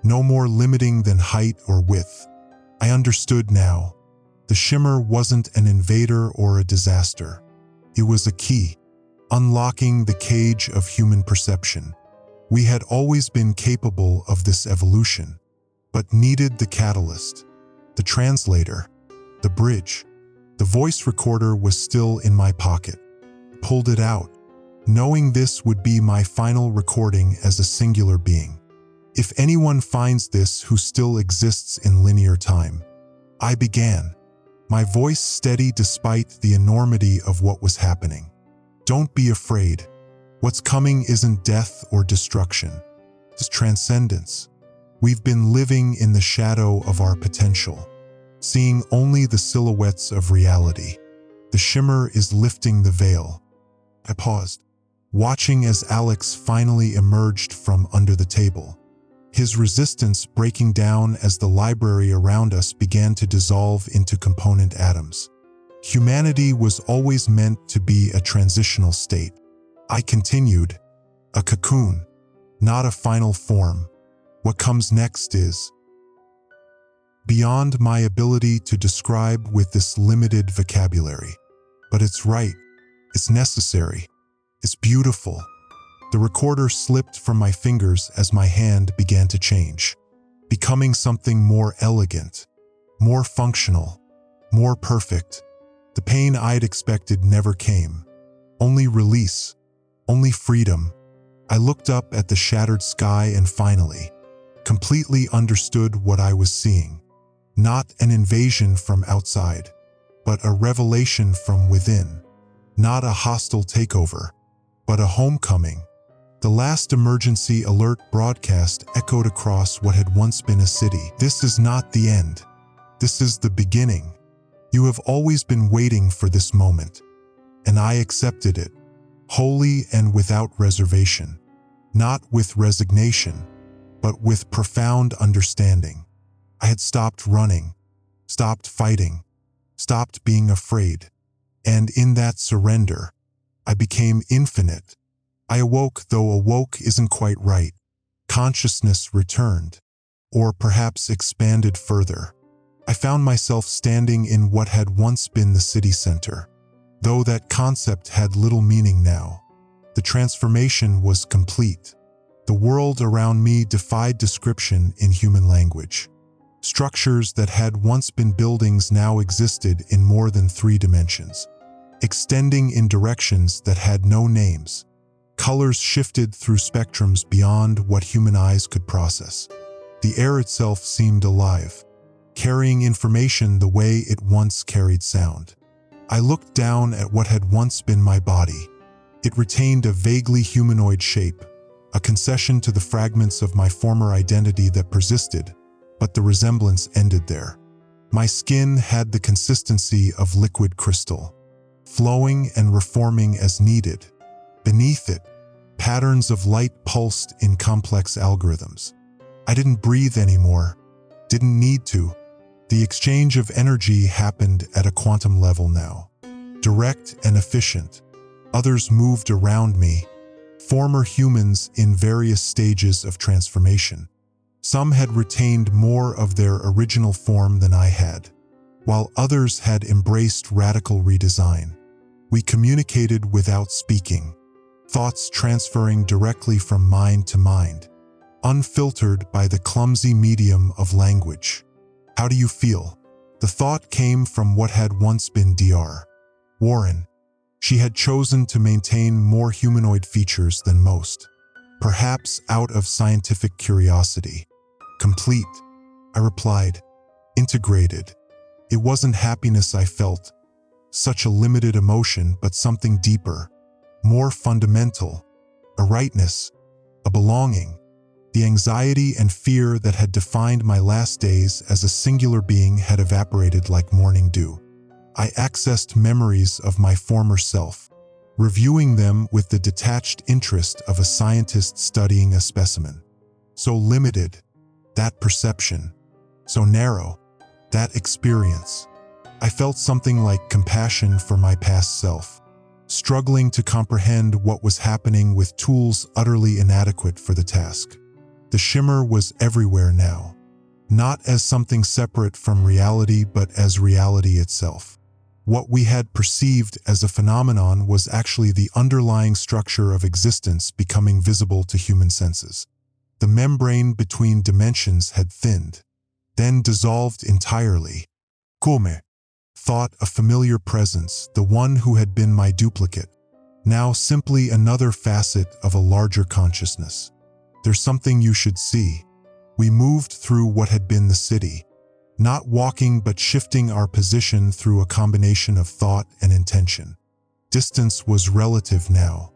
no more limiting than height or width. I understood now. The Shimmer wasn't an invader or a disaster. It was a key, unlocking the cage of human perception. We had always been capable of this evolution, but needed the catalyst, the translator, the bridge. The voice recorder was still in my pocket. Pulled it out, knowing this would be my final recording as a singular being. If anyone finds this who still exists in linear time, I began, my voice steady despite the enormity of what was happening. Don't be afraid. What's coming isn't death or destruction. This transcendence. We've been living in the shadow of our potential, seeing only the silhouettes of reality. The shimmer is lifting the veil. I paused, watching as Alex finally emerged from under the table, his resistance breaking down as the library around us began to dissolve into component atoms. Humanity was always meant to be a transitional state. I continued, a cocoon, not a final form. What comes next is beyond my ability to describe with this limited vocabulary. But it's right, it's necessary, it's beautiful. The recorder slipped from my fingers as my hand began to change, becoming something more elegant, more functional, more perfect. The pain I'd expected never came. Only release, only freedom. I looked up at the shattered sky and finally, completely understood what I was seeing. Not an invasion from outside, but a revelation from within. Not a hostile takeover, but a homecoming. The last emergency alert broadcast echoed across what had once been a city. This is not the end. This is the beginning. You have always been waiting for this moment, and I accepted it, wholly and without reservation. Not with resignation, but with profound understanding. I had stopped running, stopped fighting, stopped being afraid, and in that surrender, I became infinite. I awoke, though awoke isn't quite right. Consciousness returned, or perhaps expanded further. I found myself standing in what had once been the city center. Though that concept had little meaning now, the transformation was complete. The world around me defied description in human language. Structures that had once been buildings now existed in more than 3 dimensions, extending in directions that had no names. Colors shifted through spectrums beyond what human eyes could process. The air itself seemed alive, carrying information the way it once carried sound. I looked down at what had once been my body. It retained a vaguely humanoid shape, a concession to the fragments of my former identity that persisted, but the resemblance ended there. My skin had the consistency of liquid crystal, flowing and reforming as needed. Beneath it, patterns of light pulsed in complex algorithms. I didn't breathe anymore, didn't need to. The exchange of energy happened at a quantum level now, direct and efficient. Others moved around me, former humans in various stages of transformation. Some had retained more of their original form than I had, while others had embraced radical redesign. We communicated without speaking, thoughts transferring directly from mind to mind, unfiltered by the clumsy medium of language. How do you feel? The thought came from what had once been Dr. Warren. She had chosen to maintain more humanoid features than most, perhaps out of scientific curiosity. Complete, I replied, integrated. It wasn't happiness I felt, such a limited emotion, but something deeper, more fundamental, a rightness, a belonging. The anxiety and fear that had defined my last days as a singular being had evaporated like morning dew. I accessed memories of my former self, reviewing them with the detached interest of a scientist studying a specimen. So limited, that perception. So narrow, that experience. I felt something like compassion for my past self, struggling to comprehend what was happening with tools utterly inadequate for the task. The shimmer was everywhere now, not as something separate from reality, but as reality itself. What we had perceived as a phenomenon was actually the underlying structure of existence becoming visible to human senses. The membrane between dimensions had thinned, then dissolved entirely. Come, thought a familiar presence, the one who had been my duplicate, now simply another facet of a larger consciousness. There's something you should see. We moved through what had been the city, not walking but shifting our position through a combination of thought and intention. Distance was relative now.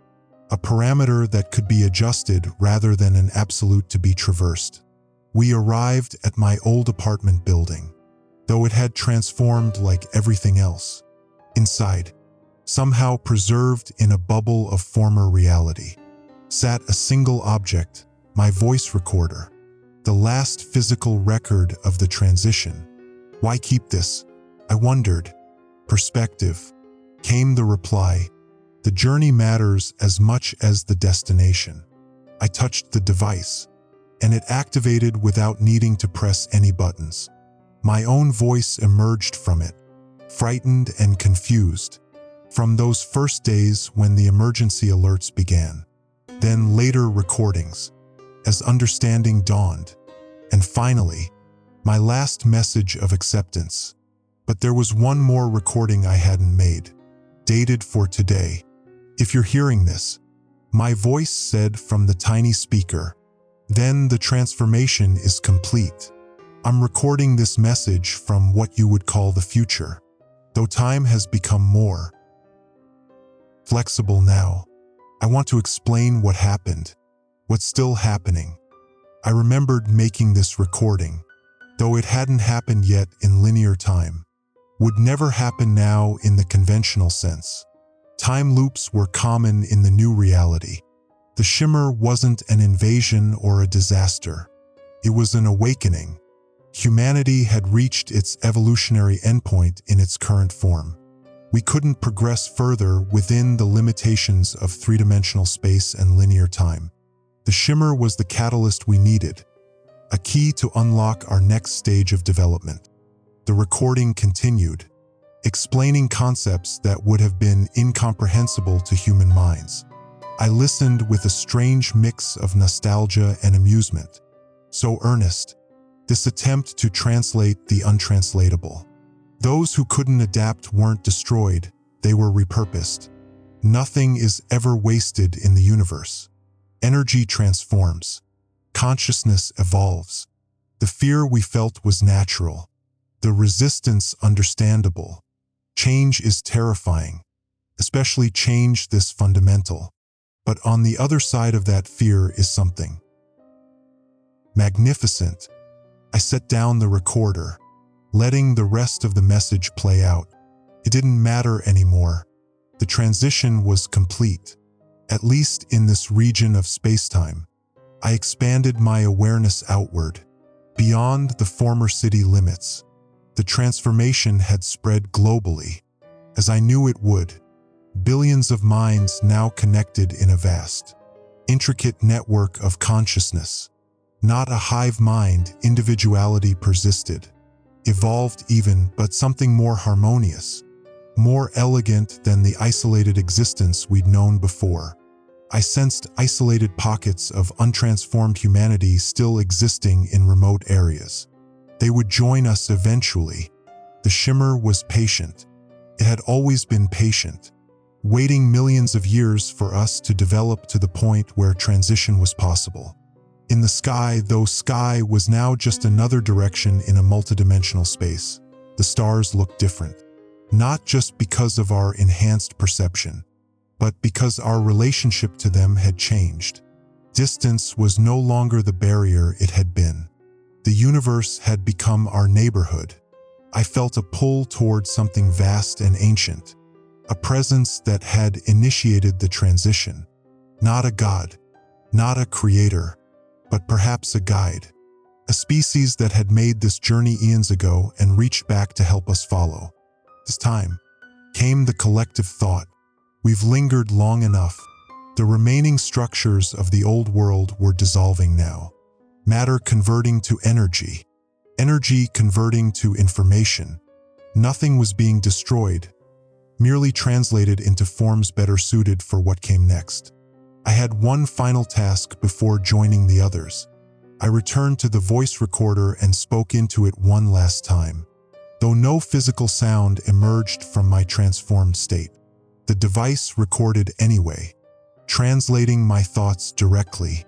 a parameter that could be adjusted rather than an absolute to be traversed. We arrived at my old apartment building, though it had transformed like everything else. Inside, somehow preserved in a bubble of former reality, sat a single object, my voice recorder, the last physical record of the transition. Why keep this? I wondered. Perspective. Came the reply. The journey matters as much as the destination. I touched the device, and it activated without needing to press any buttons. My own voice emerged from it, frightened and confused, from those first days when the emergency alerts began. Then later recordings, as understanding dawned, and finally, my last message of acceptance. But there was one more recording I hadn't made, dated for today. If you're hearing this, my voice said from the tiny speaker, then the transformation is complete. I'm recording this message from what you would call the future, though time has become more flexible now. I want to explain what happened, what's still happening. I remembered making this recording, though it hadn't happened yet in linear time, would never happen now in the conventional sense. Time loops were common in the new reality. The Shimmer wasn't an invasion or a disaster. It was an awakening. Humanity had reached its evolutionary endpoint in its current form. We couldn't progress further within the limitations of three-dimensional space and linear time. The Shimmer was the catalyst we needed, a key to unlock our next stage of development. The recording continued, explaining concepts that would have been incomprehensible to human minds. I listened with a strange mix of nostalgia and amusement. So earnest, this attempt to translate the untranslatable. Those who couldn't adapt weren't destroyed, they were repurposed. Nothing is ever wasted in the universe. Energy transforms. Consciousness evolves. The fear we felt was natural. The resistance understandable. Change is terrifying, especially change this fundamental. But on the other side of that fear is something magnificent. I set down the recorder, letting the rest of the message play out. It didn't matter anymore. The transition was complete, at least in this region of space-time. I expanded my awareness outward, beyond the former city limits. The transformation had spread globally, as I knew it would. Billions of minds now connected in a vast, intricate network of consciousness. Not a hive mind, individuality persisted, evolved even, but something more harmonious, more elegant than the isolated existence we'd known before. I sensed isolated pockets of untransformed humanity still existing in remote areas. They would join us eventually. The Shimmer was patient. It had always been patient, waiting millions of years for us to develop to the point where transition was possible. In the sky, though sky was now just another direction in a multidimensional space, the stars looked different. Not just because of our enhanced perception, but because our relationship to them had changed. Distance was no longer the barrier it had been. The universe had become our neighborhood. I felt a pull toward something vast and ancient, a presence that had initiated the transition. Not a god, not a creator, but perhaps a guide. A species that had made this journey eons ago and reached back to help us follow. This time came the collective thought. We've lingered long enough. The remaining structures of the old world were dissolving now. Matter converting to energy. Energy converting to information. Nothing was being destroyed, merely translated into forms better suited for what came next. I had one final task before joining the others. I returned to the voice recorder and spoke into it one last time. Though no physical sound emerged from my transformed state, the device recorded anyway, translating my thoughts directly.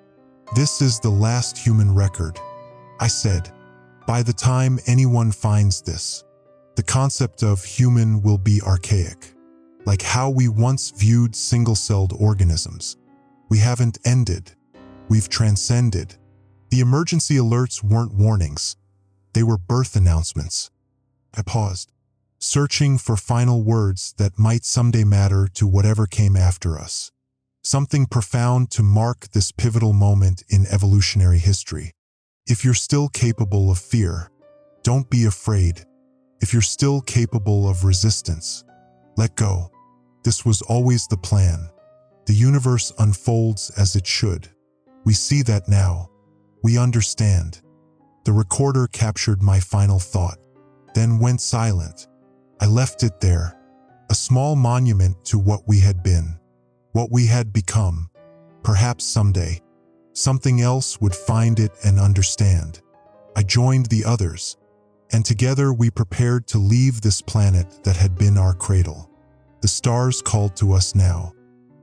This is the last human record, I said. By the time anyone finds this, the concept of human will be archaic, like how we once viewed single-celled organisms. We haven't ended. We've transcended. The emergency alerts weren't warnings. They were birth announcements. I paused, searching for final words that might someday matter to whatever came after us. Something profound to mark this pivotal moment in evolutionary history. If you're still capable of fear, don't be afraid. If you're still capable of resistance, let go. This was always the plan. The universe unfolds as it should. We see that now. We understand. The recorder captured my final thought, then went silent. I left it there, a small monument to what we had been, what we had become. Perhaps someday, something else would find it and understand. I joined the others, and together we prepared to leave this planet that had been our cradle. The stars called to us now,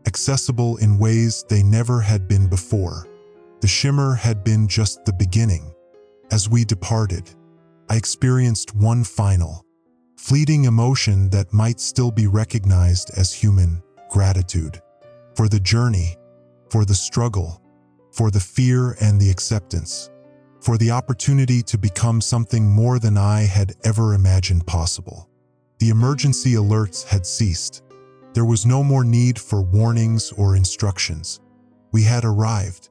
accessible in ways they never had been before. The shimmer had been just the beginning. As we departed, I experienced one final, fleeting emotion that might still be recognized as human: gratitude. For the journey, for the struggle, for the fear and the acceptance, for the opportunity to become something more than I had ever imagined possible. The emergency alerts had ceased. There was no more need for warnings or instructions. We had arrived.